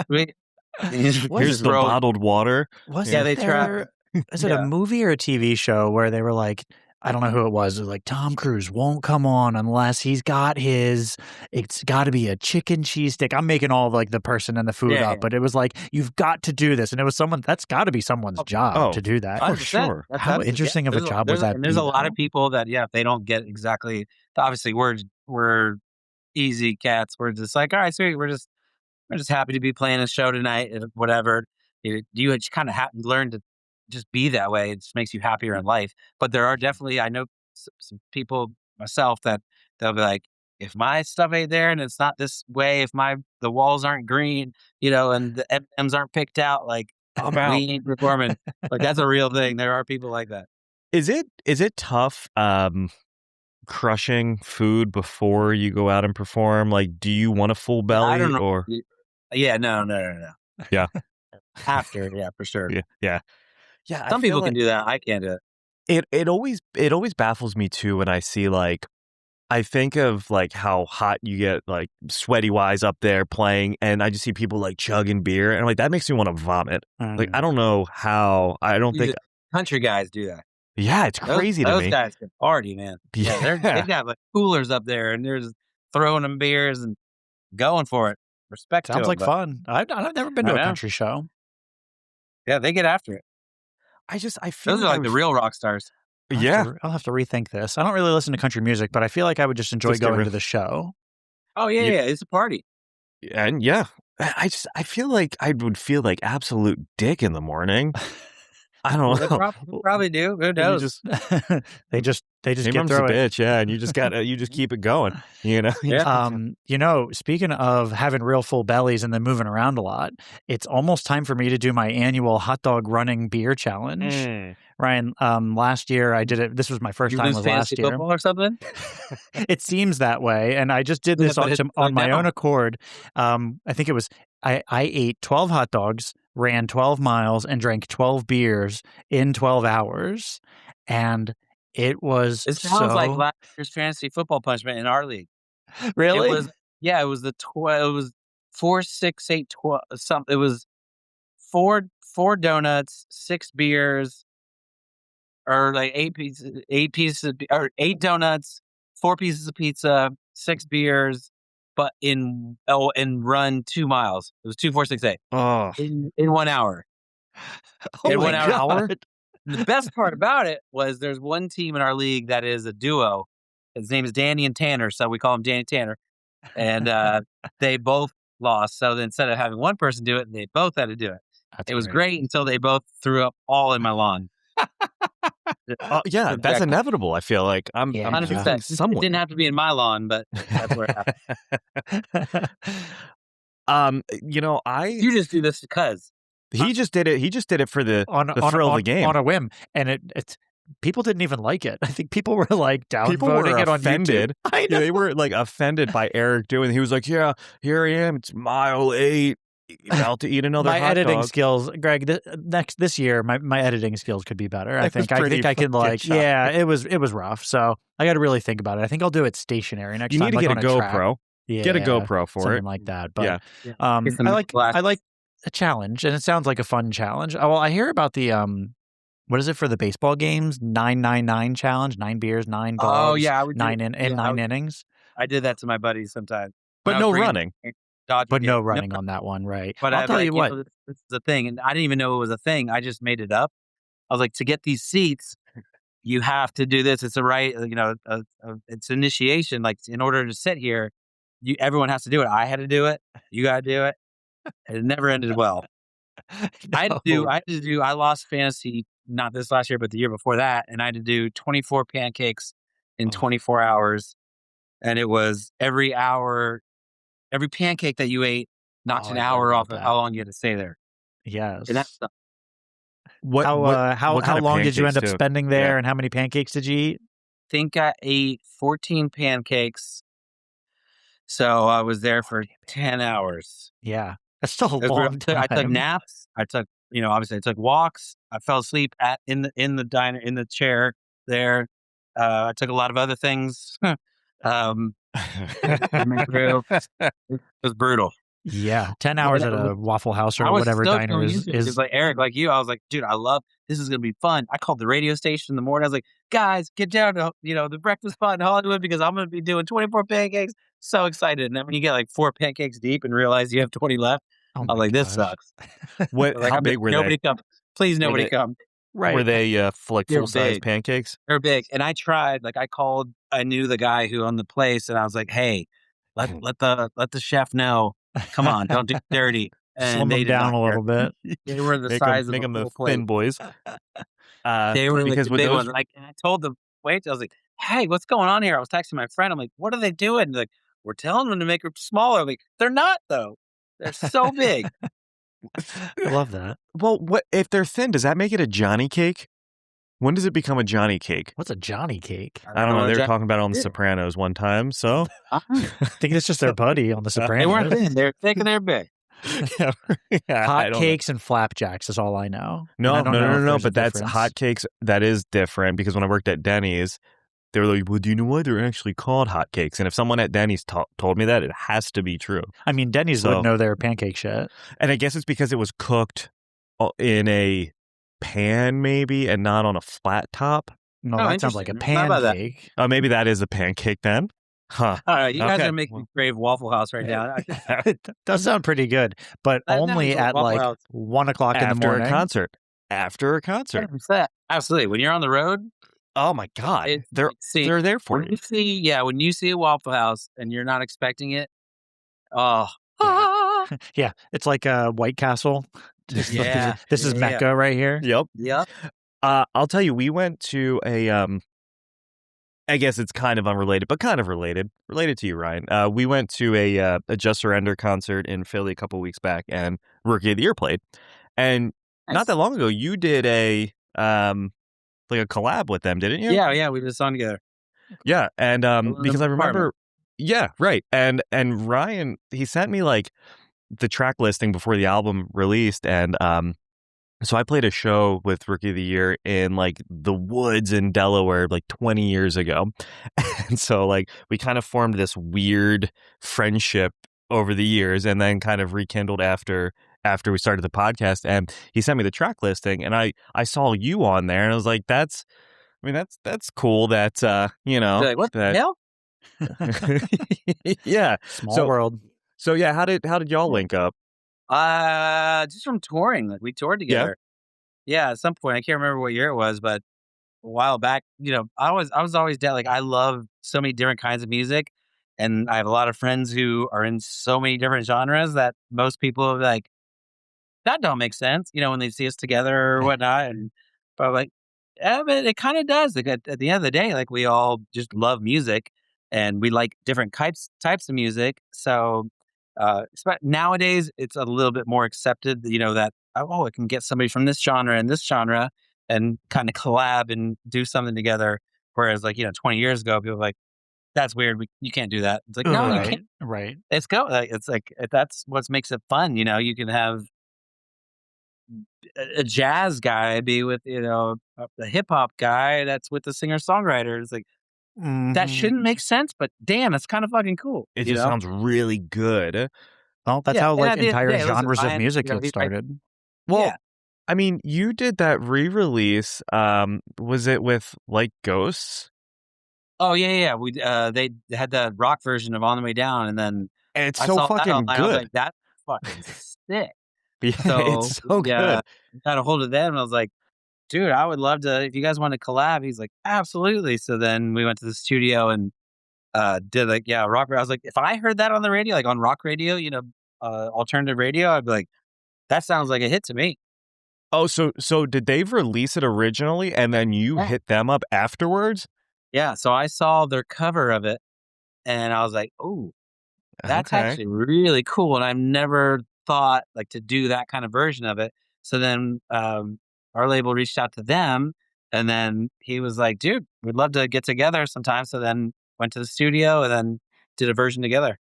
Here's Here's the bottled water. Yeah, they try. Is it a movie or a TV show where they were like, I don't know who it was like, Tom Cruise won't come on unless he's got it's got to be a chicken cheese stick. I'm making all like the person and the food up, but it was like, you've got to do this. And it was that's got to be someone's job to do that. For sure. How interesting of a job was that? And there's a lot of people that, if they don't get exactly, obviously we're easy cats. We're just like, all right, sweet. We're just happy to be playing a show tonight and whatever. You just kind of have to learn to just be that way. It just makes you happier in life. But there are definitely, I know some people myself that they'll be like, if my stuff ain't there and it's not this way, if the walls aren't green, and the M&Ms aren't picked out, like, I'm out. we ain't performing. Like, that's a real thing. There are people like that. Is it tough crushing food before you go out and perform? Like, do you want a full belly? I don't know. Or Yeah, no. Yeah. After, yeah, for sure. Yeah. Some people can do that. I can't do it. It always baffles me too when I see, like, I think of like how hot you get, like sweaty wise up there playing, and I just see people like chugging beer, and I'm like, that makes me want to vomit. Like, I don't know how. I don't think country guys do that. Yeah, it's crazy to me. Those guys can party, man. Yeah, they've got like coolers up there, and they're just throwing them beers and going for it. Respect. Sounds like fun. I've never been to a country show. Yeah, they get after it. I feel those are like the real rock stars. I'll have to rethink this. I don't really listen to country music, but I feel like I would just enjoy going to the show. Oh yeah, it's a party. And I feel like I would feel like absolute dick in the morning. I don't know. They probably do. Who knows? They just get through it. Bitch, yeah, and you just keep it going. Yeah. Speaking of having real full bellies and then moving around a lot, it's almost time for me to do my annual hot dog running beer challenge. Ryan, last year I did it. This was my first time. Was last year football or something? It seems that way, and I just did this on my own accord. I think it was I ate 12 hot dogs, ran 12 miles, and drank 12 beers in 12 hours, and it was. It sounds like last year's fantasy football punishment in our league. Really? It was. Yeah, it was it was 4, 6, 8, 12. Something. It was four donuts, 6 beers, or like 8 pieces, or 8 donuts, 4 pieces of pizza, 6 beers, but and run 2 miles. It was 2, 4, 6, 8 in 1 hour. In 1 hour. The best part about it was there's one team in our league that is a duo. His name is Danny and Tanner, so we call him Danny Tanner. And they both lost. So then instead of having one person do it, they both had to do it. It was great until they both threw up all in my lawn. Yeah, that's inevitable. I feel like I'm 100%. It didn't have to be in my lawn, but that's where it happened. You just do this because he just did it. He just did it for the thrill of the game on a whim, and it's people didn't even like it. I think people were like downvoting it offended. on YouTube. Yeah, they were like offended by Eric doing it. He was like, "Yeah, here I am. It's mile 8. About to eat another my hot editing dog." skills, Greg. This year, my editing skills could be better. I think I can Yeah, it was rough. So I got to really think about it. I think I'll do it stationary next time. You need to like get a GoPro. Yeah, get a GoPro for something it, like that. But yeah. I like a challenge, and it sounds like a fun challenge. Well, I hear about the what is it for the baseball games? 9-9-9 challenge. 9 beers, 9 dogs. Oh yeah, I would 9 innings. I did that to my buddies sometimes, but no running. No running on that one, right? But I'll tell you what, this is a thing, and I didn't even know it was a thing. I just made it up. I was like, to get these seats, you have to do this. It's a right, it's initiation. Like in order to sit here, everyone has to do it. I had to do it. You got to do it. And it never ended well. No. I lost fantasy, not this last year, but the year before that. And I had to do 24 pancakes in 24 hours. And it was every pancake that you ate knocked an hour off of how long you had to stay there. Yes. And that's how long did you end up spending there, and how many pancakes did you eat? I think I ate 14 pancakes. So I was there for 10 hours. Yeah. That's still a long time. I took naps. I took, obviously I took walks. I fell asleep in the diner, in the chair there. I took a lot of other things. It was brutal. Yeah. 10 hours at a Waffle House or whatever diner is like Eric, like you. I was like, dude, this is going to be fun. I called the radio station in the morning. I was like, guys, get down to, the breakfast spot in Hollywood because I'm going to be doing 24 pancakes. So excited. And then when you get like 4 pancakes deep and realize you have 20 left, I'm like, this sucks. How big were nobody come. Please, nobody come. Right. Were they full-size pancakes? They're big. And I tried, I knew the guy who owned the place, and I was like, hey, let the chef know. Come on, don't do dirty. And slim them down a little bit. They were the size of them the plate. thin boys. They were because the big ones. And I told the wait, I was like, hey, what's going on here? I was texting my friend. I'm like, what are they doing? And like, we're telling them to make it smaller. I'm like, they're not though. They're so big. I love that. Well, what if they're thin? Does that make it a Johnny cake? When does it become a Johnny cake? What's a Johnny cake? I don't know. They were talking about it on The Sopranos one time. So I think it's just their buddy on The Sopranos. They weren't thin. They're thick and they're big. Hot cakes and flapjacks is all I know. No. But that's hot cakes. That is different because when I worked at Denny's, they were like, well, do you know why they're actually called hot cakes? And if someone at Denny's told me that, it has to be true. I mean, Denny's wouldn't know their pancake shit. And I guess it's because it was cooked in a pan maybe and not on a flat top. No, that sounds like a pancake. Oh, maybe that is a pancake then. Huh. All right, you guys are making me crave Waffle House right now. It does sound pretty good, but only at like 1 o'clock in the morning. After a concert. Absolutely. When you're on the road. Oh my God. They're there for you. When you see a Waffle House and you're not expecting it. Oh. Yeah. It's like a White Castle. This is Mecca right here. Yep. I'll tell you, we went to I guess it's kind of unrelated, but kind of related to you, Ryan. We went to a Just Surrender concert in Philly a couple weeks back, and Rookie of the Year played. And not that long ago, you did a collab with them, didn't you? Yeah, we did a song together. Yeah, and because I remember, yeah, right. And Ryan, he sent me like the track listing before the album released, and so I played a show with Rookie of the Year in like the woods in Delaware like 20 years ago. And so like we kind of formed this weird friendship over the years and then kind of rekindled after we started the podcast. And he sent me the track listing and I saw you on there and I was like, that's cool that, like, what the hell? Yeah. Small world. So yeah, how did y'all link up? Just from touring. Like we toured Yeah. together. Yeah, at some point. I can't remember what year it was, but a while back, I was always down. Like I love so many different kinds of music, and I have a lot of friends who are in so many different genres that most people are like, that don't make sense, when they see us together or whatnot. And but I'm like, yeah, but it kind of does. Like at the end of the day, like we all just love music and we like different types of music. So nowadays it's a little bit more accepted, that I can get somebody from this genre and this genre and kind of collab and do something together. Whereas 20 years ago, people were like, that's weird. You can't do that. It's like, no, you can't. Right. It's go. Like, it's like that's what makes it fun. You can have a jazz guy be with a hip hop guy that's with the singer songwriter. It's like that shouldn't make sense, but damn, it's kind of fucking cool. It just sounds really good. Well, that's how and at the end of the entire day, listen, genres of Ryan, music get he started. Well, yeah. I mean, you did that re-release. Was it with like Ghosts? Oh yeah. We they had the rock version of On the Way Down, and then And it's I so saw that fucking online. I was good. like, that's fucking sick. Yeah, So it's so good. got a hold of them, and I was like, dude, I would love to if you guys want to collab. He's like, absolutely. So then we went to the studio and did rock. I was like, if I heard that on the radio, like on rock radio, alternative radio, I'd be like, that sounds like a hit to me. Oh, so did they release it originally and then you hit them up afterwards? Yeah. So I saw their cover of it and I was like, oh, that's actually really cool. And I've never thought to do that kind of version of it. So then our label reached out to them and then he was like, dude, we'd love to get together sometime. So then went to the studio and then did a version together.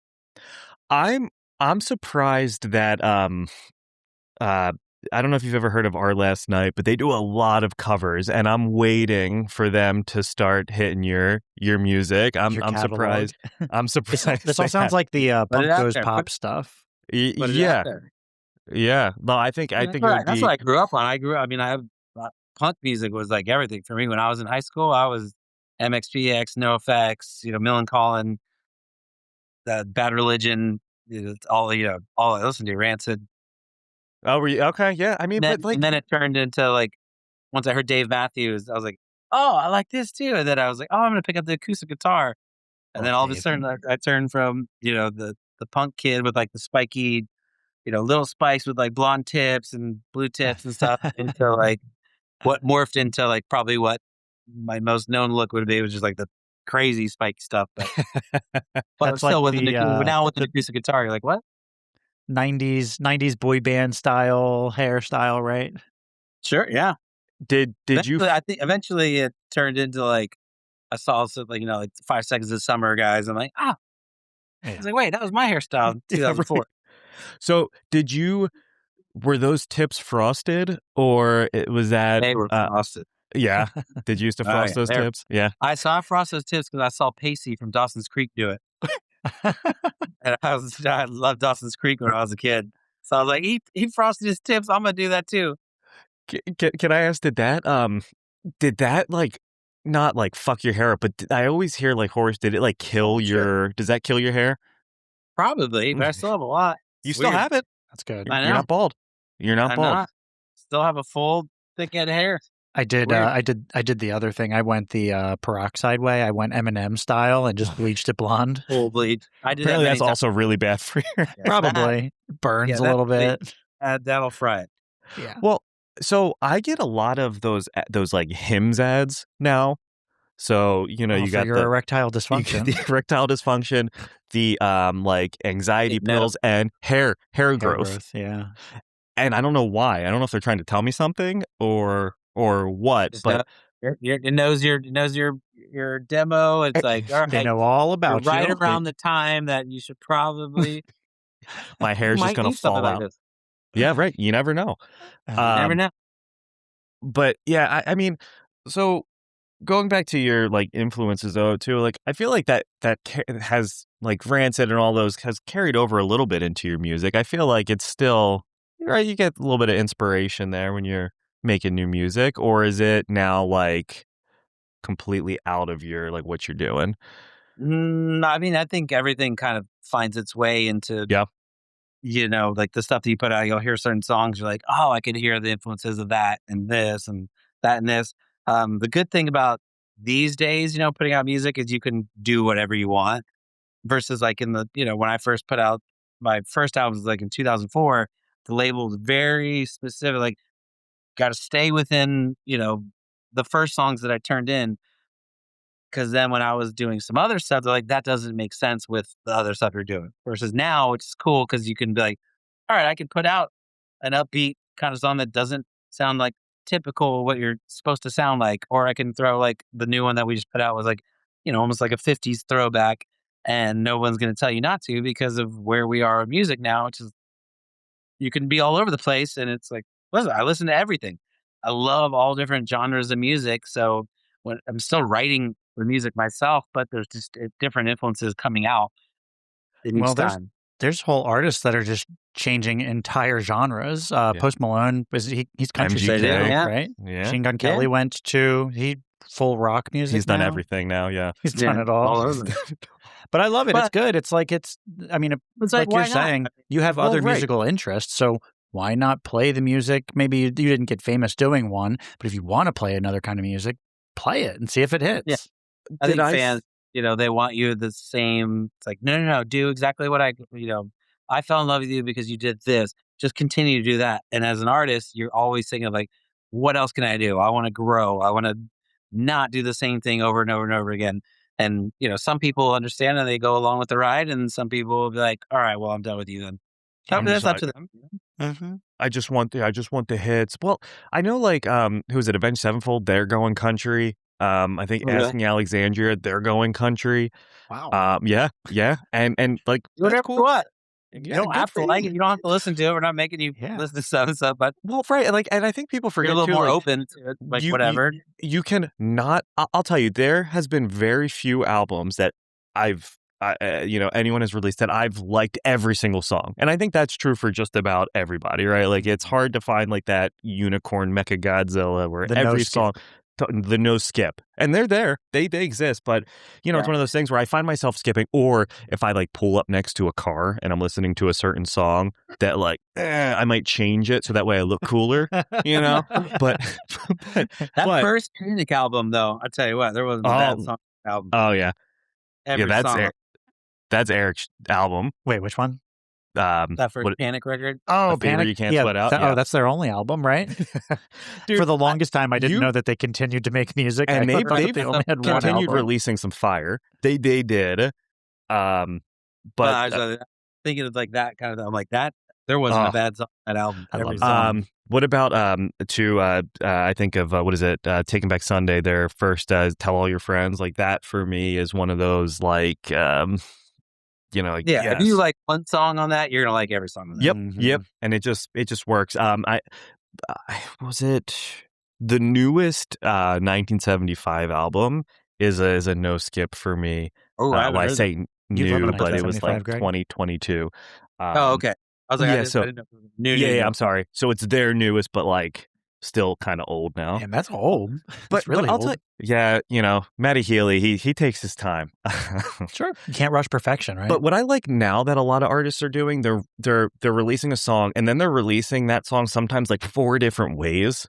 I'm surprised that I don't know if you've ever heard of Our Last Night, but they do a lot of covers, and I'm waiting for them to start hitting your music. I'm surprised. I'm surprised. This all sounds like the Punk Goes Pop stuff. Yeah. Yeah. No, I think that's what I grew up on. I have punk music was like everything for me when I was in high school. I was MXPX, NoFX, Millencolin, Bad Religion, all I listened to, Rancid. Oh, were you okay? Yeah, I mean, and then it turned into once I heard Dave Matthews, I was like, oh, I like this too. And then I was like, oh, I'm gonna pick up the acoustic guitar. And then all of a sudden, I turned from the punk kid with the spiky, little spikes with blonde tips and blue tips and stuff into what morphed into probably what my most known look would be, was just the crazy spike stuff. But still with now with an acoustic guitar, you're like, what? 90s boy band style hairstyle, right? Sure, yeah. Did you? I think eventually it turned into I saw also 5 Seconds of Summer guys. I'm like, I was like, wait, that was my hairstyle in 2004. So were those tips frosted or was that they were frosted? Yeah. Did you used to frost those tips? Yeah. I frosted those tips because I saw Pacey from Dawson's Creek do it. And I loved Dawson's Creek when I was a kid. So I was like, he frosted his tips. I'm gonna do that too. Can I ask, did that not fuck your hair up, but I always hear Horace, did it kill does that kill your hair? Probably, but I still have a lot. You still have it? That's good. You're not bald. You're not bald. Still have a full thick head of hair. I did the other thing. I went the peroxide way. I went Eminem style and just bleached it blonde. Full bleach. I did. Apparently that's also really bad for your hair. Probably. Burns a little bit. That'll fry it. Yeah. Well, so I get a lot of those Hims ads now. So, you got your erectile dysfunction. The erectile dysfunction, the anxiety pills and hair growth. Yeah. And I don't know why. I don't know if they're trying to tell me something or what, but it knows your demo. It's like, all right, they know all about you. Right around the time that you should probably my hair's just gonna fall out. Yeah, right. You never know. You never know. But yeah, I mean, so going back to your influences though too, I feel like that has Rancid and all those has carried over a little bit into your music. I feel like it's still right. You get a little bit of inspiration there when you're making new music, or is it now completely out of your what you're doing? I mean, I think everything kind of finds its way into, Yeah. Like the stuff that you put out. You'll hear certain songs. You're like, oh, I can hear the influences of that and this and that and this. The good thing about these days, putting out music is you can do whatever you want versus like in the, when I first put out my first album was like in 2004, the label was very specific, like got to stay within, the first songs that I turned in. Cause then when I was doing some other stuff, they're like, that doesn't make sense with the other stuff you're doing. Versus now, it's cool because you can be like, all right, I can put out an upbeat kind of song that doesn't sound like typical what you're supposed to sound like. Or I can throw like the new one that we just put out was like, almost like a 50s throwback. And no one's going to tell you not to because of where we are with music now, which is you can be all over the place. And it's like, listen, I listen to everything. I love all different genres of music. So when I'm still writing the music myself, but there's just different influences coming out in each time. There's whole artists that are just changing entire genres. Post Malone he's country singer, right? Yeah. Machine Gun Kelly went to full rock music. He's done everything now. Yeah, he's done it all. But I love it. It's good. It's like I mean, it's like you're saying, you have other musical interests, so why not play the music? Maybe you didn't get famous doing one, but if you want to play another kind of music, play it and see if it hits. Yeah. I think fans, they want you the same. It's like, no, do exactly what I fell in love with you because you did this. Just continue to do that. And as an artist, you're always thinking of like, what else can I do? I want to grow. I want to not do the same thing over and over and over again. And, some people understand and they go along with the ride. And some people will be like, all right, well, I'm done with you then. That's up to them. Mm-hmm. I just want the hits. Well, I know like, who is it? Avenged Sevenfold, they're going country. I think Asking Alexandria, they're going country. Wow. Yeah. And like, whatever cool. What? You don't have to like it. You don't have to listen to it. We're not making you listen to stuff. But right. And I think people forget you're a little too, more open to it. Like whatever. You can not. I'll tell you, there has been very few albums that anyone has released that I've liked every single song. And I think that's true for just about everybody, right? Like it's hard to find like that unicorn Mecha Godzilla where every song. The no skip, and they're there, they exist, but it's one of those things where I find myself skipping, or if I like pull up next to a car and I'm listening to a certain song that like I might change it so that way I look cooler, but first Panic album though, I tell you what, there wasn't a bad song album. Oh yeah, song. That's Eric's album. Wait, which one? That first Panic record. Oh, Panic! You can't sweat out. That's their only album, right? Dude, for the longest time, I didn't know that they continued to make music, and they've continued releasing some fire. They did, but thinking of like that kind of. I'm like that. There wasn't a bad song on that album. Every song. What about I think of what is it? Taking Back Sunday. Their first Tell All Your Friends. Like that for me is one of those like. If you like one song on that, you're gonna like every song on that. Yep, yep, and it just works. I was it the newest 1975 album is a no skip for me. Oh, I say new, but it was like Greg? 2022. Okay. I was like, I didn't know. New. I'm sorry. So it's their newest, but like still kind of old now. And that's old. But really I'll old. Matty Healy, he takes his time. Sure. You can't rush perfection, right? But what I like now that a lot of artists are doing, they're releasing a song and then they're releasing that song sometimes like 4 different ways.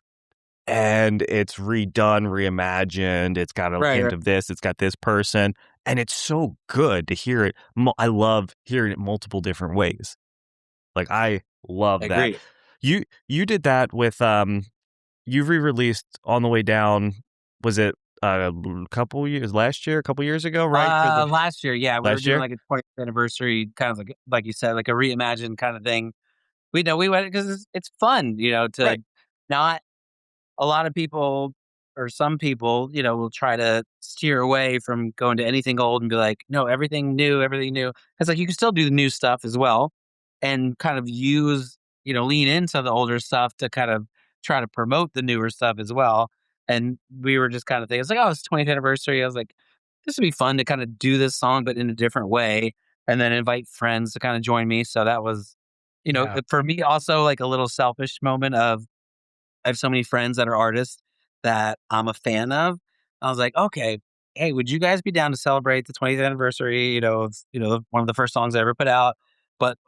And it's redone, reimagined. It's got a hint of this. It's got this person. And it's so good to hear it. I love hearing it multiple different ways. Like I love that. Agree. You did that with you re-released On the Way Down. Was it a couple years ago, right? Last year, yeah. We were doing like a 20th anniversary kind of like you said, like a reimagined kind of thing. We went because it's fun, to not a lot of people or some people, will try to steer away from going to anything old and be like, no, everything new. It's like you can still do the new stuff as well and kind of use, lean into the older stuff to kind of try to promote the newer stuff as well. And we were just kind of thinking, it's like, oh, it's 20th anniversary. I was like, this would be fun to kind of do this song, but in a different way, and then invite friends to kind of join me. So that was, for me also like a little selfish moment of, I have so many friends that are artists that I'm a fan of. I was like, okay, hey, would you guys be down to celebrate the 20th anniversary, of, one of the first songs I ever put out, but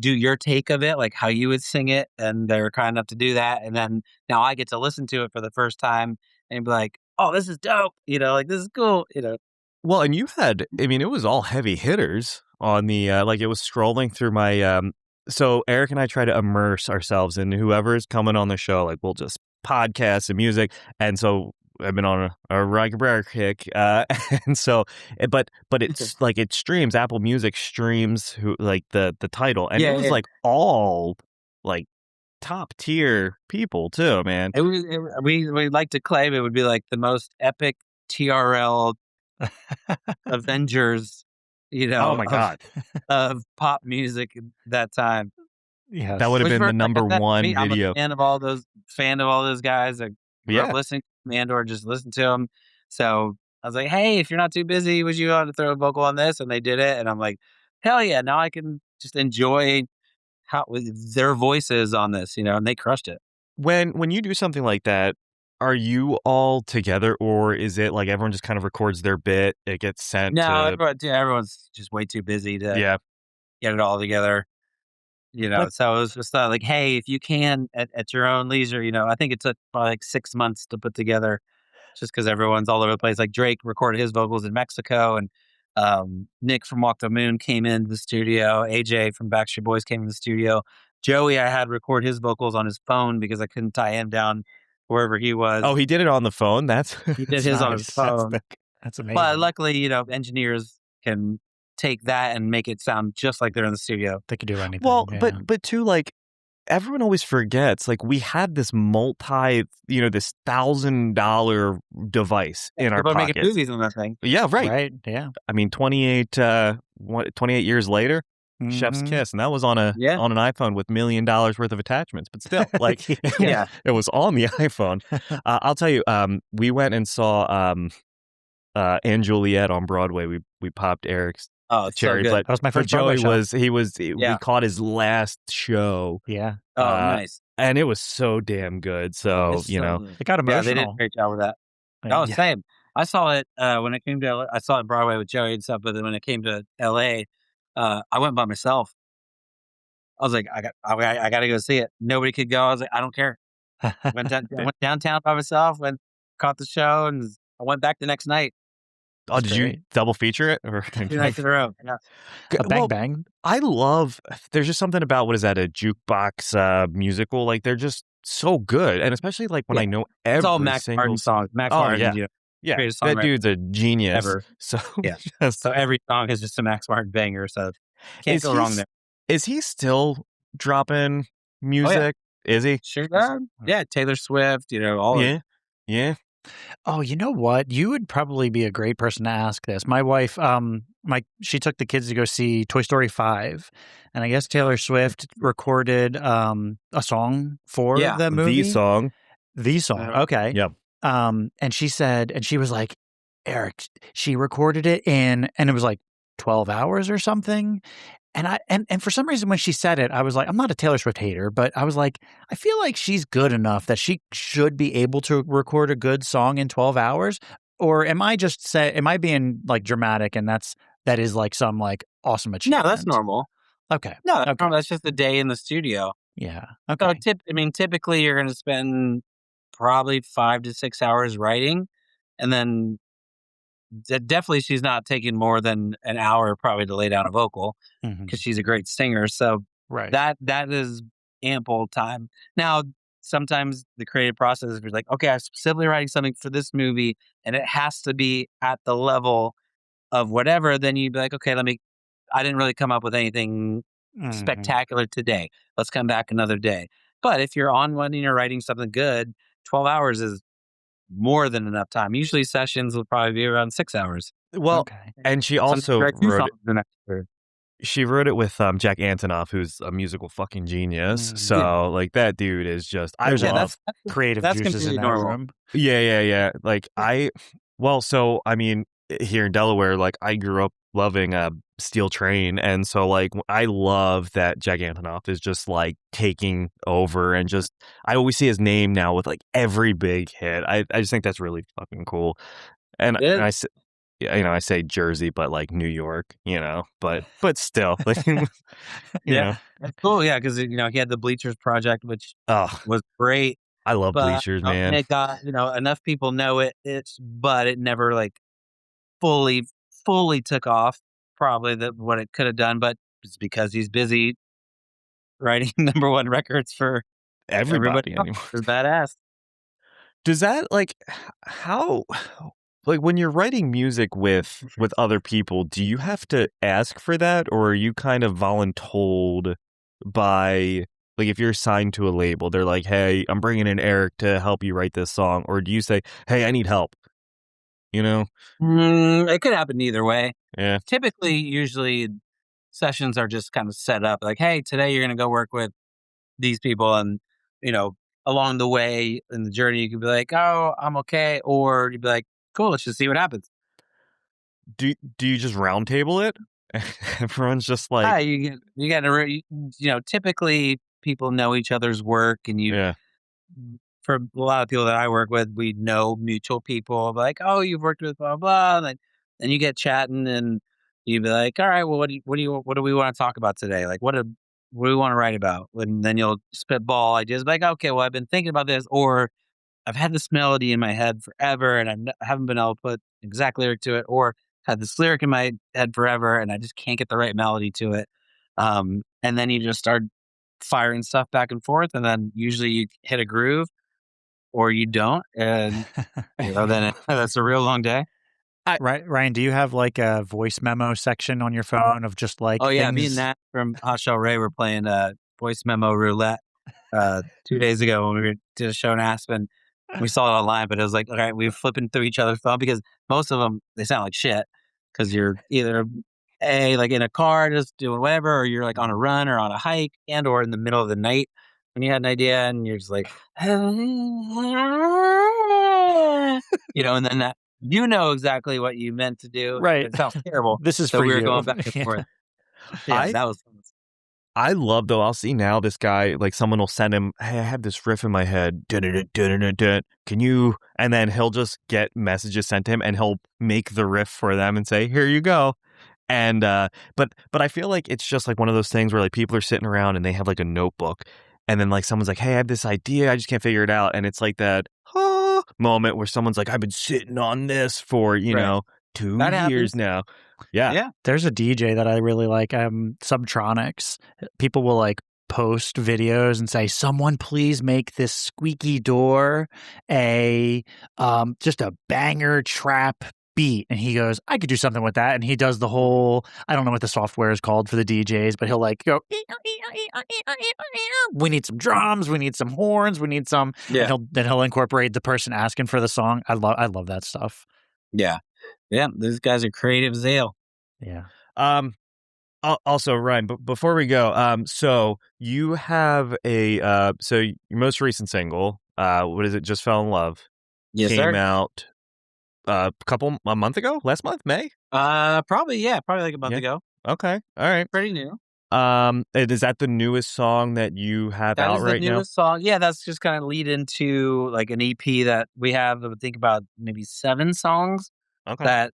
do your take of it, like how you would sing it. And they were kind enough to do that. And then now I get to listen to it for the first time and be like, oh, this is dope. Like this is cool. Well, and you had, I mean, it was all heavy hitters on the, like it was scrolling through my, so Eric and I try to immerse ourselves in whoever's coming on the show. Like we'll just podcast and music. And so I've been on a Ryan Cabrera kick. And so, but it's like it streams, Apple Music streams like the title. And it was like all like top tier people too, man. We like to claim it would be like the most epic TRL Avengers, oh my God, of pop music at that time. Yeah, that would have been the number one video. I'm a fan of all those guys. I grew up listening to Mandor, just listen to them. So I was like, hey, if you're not too busy, would you want to throw a vocal on this? And they did it, and I'm like, hell yeah! Now I can just enjoy their voices on this, and they crushed it. When you do something like that, are you all together, or is it like everyone just kind of records their bit? It gets sent. No, everyone's just way too busy to get it all together. So it was just like, hey, if you can at your own leisure, I think it took probably like 6 months to put together, just because everyone's all over the place. Like Drake recorded his vocals in Mexico, and Nick from Walk the Moon came into the studio. AJ from Backstreet Boys came in the studio. Joey, I had record his vocals on his phone because I couldn't tie him down wherever he was. Oh, he did it on the phone? He did his on his phone. That's amazing. But luckily, engineers can take that and make it sound just like they're in the studio. They could do anything. Well, but too, like, everyone always forgets, like, we had this this $1,000 device in our pockets. Making movies on that thing. Yeah, right. Right, yeah. I mean, 28 years later, Chef's Kiss, and that was on an iPhone with $1 million worth of attachments. But still, like, it was on the iPhone. I'll tell you, we went and saw Anne Juliet on Broadway. We popped Eric's cherry, so but that was my first Joey show. we caught his last show. Yeah. Oh, nice. And it was so damn good. So, it got emotional. Yeah, they did a great job with that. Same. I saw it when it came to LA. I saw it Broadway with Joey and stuff, but then when it came to LA, I went by myself. I was like, I got to go see it. Nobody could go. I was like, I don't care. I went downtown by myself, caught the show, and I went back the next night. Oh, did you double feature it? Or 2 nights in a row. Yeah. Bang Bang. I love, there's just something about, what is that, a jukebox musical? Like, they're just so good. And especially like when I know every it's all Max Martin songs. Max Martin, that dude's a genius. Ever. So, so every song is just a Max Martin banger. So can't go wrong there. Is he still dropping music? Is he? Sure. Yeah, Taylor Swift, all of it. Yeah. Oh, you know what? You would probably be a great person to ask this. My wife, she took the kids to go see Toy Story 5, and I guess Taylor Swift recorded a song for the movie. The song. Okay. Yep. And she said, and she was like, Eric, she recorded it and it was like 12 hours or something. And for some reason, when she said it, I was like, I'm not a Taylor Swift hater, but I was like, I feel like she's good enough that she should be able to record a good song in 12 hours. Or am I being like dramatic? And that is like some like awesome achievement. No, that's normal. Okay. No, that's normal. That's just a day in the studio. Yeah. Okay. So typically you're going to spend probably 5 to 6 hours writing, and then definitely she's not taking more than an hour probably to lay down a vocal because she's a great singer. So that is ample time. Now, sometimes the creative process is like, okay, I'm specifically writing something for this movie and it has to be at the level of whatever. Then you'd be like, okay, I didn't really come up with anything spectacular today. Let's come back another day. But if you're on one and you're writing something good, 12 hours is more than enough time. Usually sessions will probably be around 6 hours. Well, and she also wrote it with Jack Antonoff, who's a musical fucking genius. So like that dude is just, I love that's creative juices in that room. Yeah. Like so I mean, here in Delaware, like I grew up loving Steel Train, and so like I love that Jack Antonoff is just like taking over, and just I always see his name now with like every big hit. I just think that's really fucking cool. And I say, I say Jersey, but like New York, but still, like, Yeah, that's cool. Yeah, because he had the Bleachers Project, which oh, was great, I love but Bleachers, man. it got enough people know it. But it never like fully took off. Probably what it could have done, but it's because he's busy writing number one records for everybody Everybody else. anymore. It's badass. Does that how like when you're writing music with other people, do you have to ask for that, or are you kind of voluntold by like if you're signed to a label, they're like, "Hey, I'm bringing in Eric to help you write this song," or do you say, "Hey, I need help"? It could happen either way. Yeah. Typically, usually sessions are just kind of set up like, hey, today you're going to go work with these people. And, you know, along the way in the journey, you could be like, oh, I'm okay. Or you'd be like, cool, let's just see what happens. Do you just round table it? Everyone's just like, You got to, typically people know each other's work and yeah. for a lot of people that I work with, we know mutual people like, oh, you've worked with blah, blah. And then you get chatting and you'd be like, all right, well, what do we want to talk about today? Like, what do we want to write about? And then you'll spitball ideas like, okay, well, I've been thinking about this, or I've had this melody in my head forever and I haven't been able to put exact lyric to it, or had this lyric in my head forever and I just can't get the right melody to it. And then you just start firing stuff back and forth. And then usually you hit a groove or you don't. And, then that's a real long day. Ryan, do you have like a voice memo section on your phone of just like Oh, yeah. things? Me and Nat from Hot Shell Ray were playing voice memo roulette 2 days ago when we did a show in Aspen. We saw it online, but it was like, all right, we were flipping through each other's phone because most of them, they sound like shit because you're either like in a car just doing whatever, or you're like on a run or on a hike or in the middle of the night when you had an idea and you're just like, and then exactly what you meant to do. Right. It sounds terrible. This is so for we were you. going back and forth. Yeah, that was fun. I love though. I'll see now this guy, like someone will send him, "Hey, I have this riff in my head. Can you?" And then he'll just get messages sent to him, and he'll make the riff for them and say, "Here you go." And but I feel like it's just like one of those things where like people are sitting around and they have like a notebook, and then like someone's like, "Hey, I have this idea. I just can't figure it out." And it's like that moment where someone's like, "I've been sitting on this for 2 years now." Yeah. There's a DJ that I really like, Subtronics. People will like post videos and say, someone please make this squeaky door just a banger trap beat. And he goes, I could do something with that. And he does the whole, I don't know what the software is called for the DJs, but he'll like go, we need some drums, we need some horns, we need some, and he'll incorporate the person asking for the song. I love that stuff. Yeah. Yeah. These guys are creative as hell. Yeah. Also, Ryan, before we go, so you have so your most recent single, what is it? Just Fell in Love. Yes, came sir. out a month ago, last month, May. Probably like a month ago. Okay, all right, pretty new. Is that the newest song that you have out right now? That is the newest song. Yeah, that's just kind of lead into like an EP that we have. I would think about maybe 7 songs. Okay. That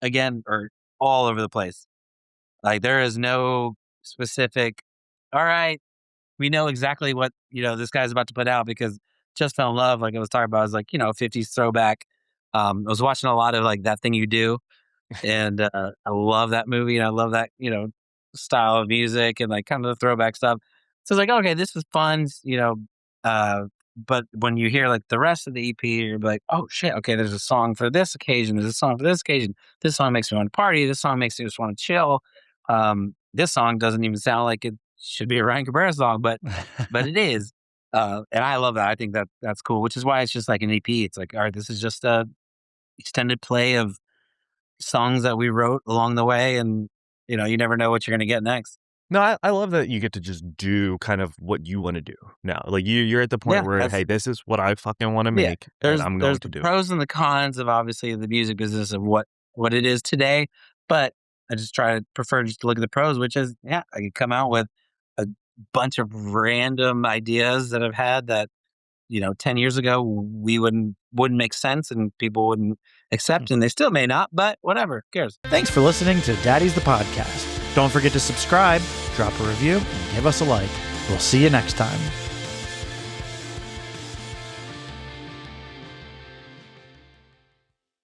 again are all over the place. Like there is no specific. All right, we know exactly what this guy's about to put out because Just Fell in Love, like I was talking about, is like 50s throwback. I was watching a lot of like That Thing You Do, and I love that movie and I love that style of music and like kind of the throwback stuff. So it's like, okay, this is fun, but when you hear like the rest of the EP, you're like, oh shit, okay, there's a song for this occasion, there's a song for this occasion. This song makes me want to party. This song makes me just want to chill. This song doesn't even sound like it should be a Ryan Cabrera song, but it is. And I love that. I think that's cool, which is why it's just like an EP. It's like, all right, this is just a extended play of songs that we wrote along the way, and you never know what you're going to get next. No, I love that you get to just do kind of what you want to do now. Like you're at the point where, hey, this is what I fucking want to make, and I'm going to do. There's the pros and the cons of obviously the music business of what it is today, but I just prefer just to look at the pros, which is I could come out with a bunch of random ideas that I've had that 10 years ago we wouldn't wouldn't make sense and people wouldn't accept, and they still may not, but whatever, who cares? Thanks for listening to Daddies the Podcast. Don't forget to subscribe, drop a review, and give us a like. We'll see you next time.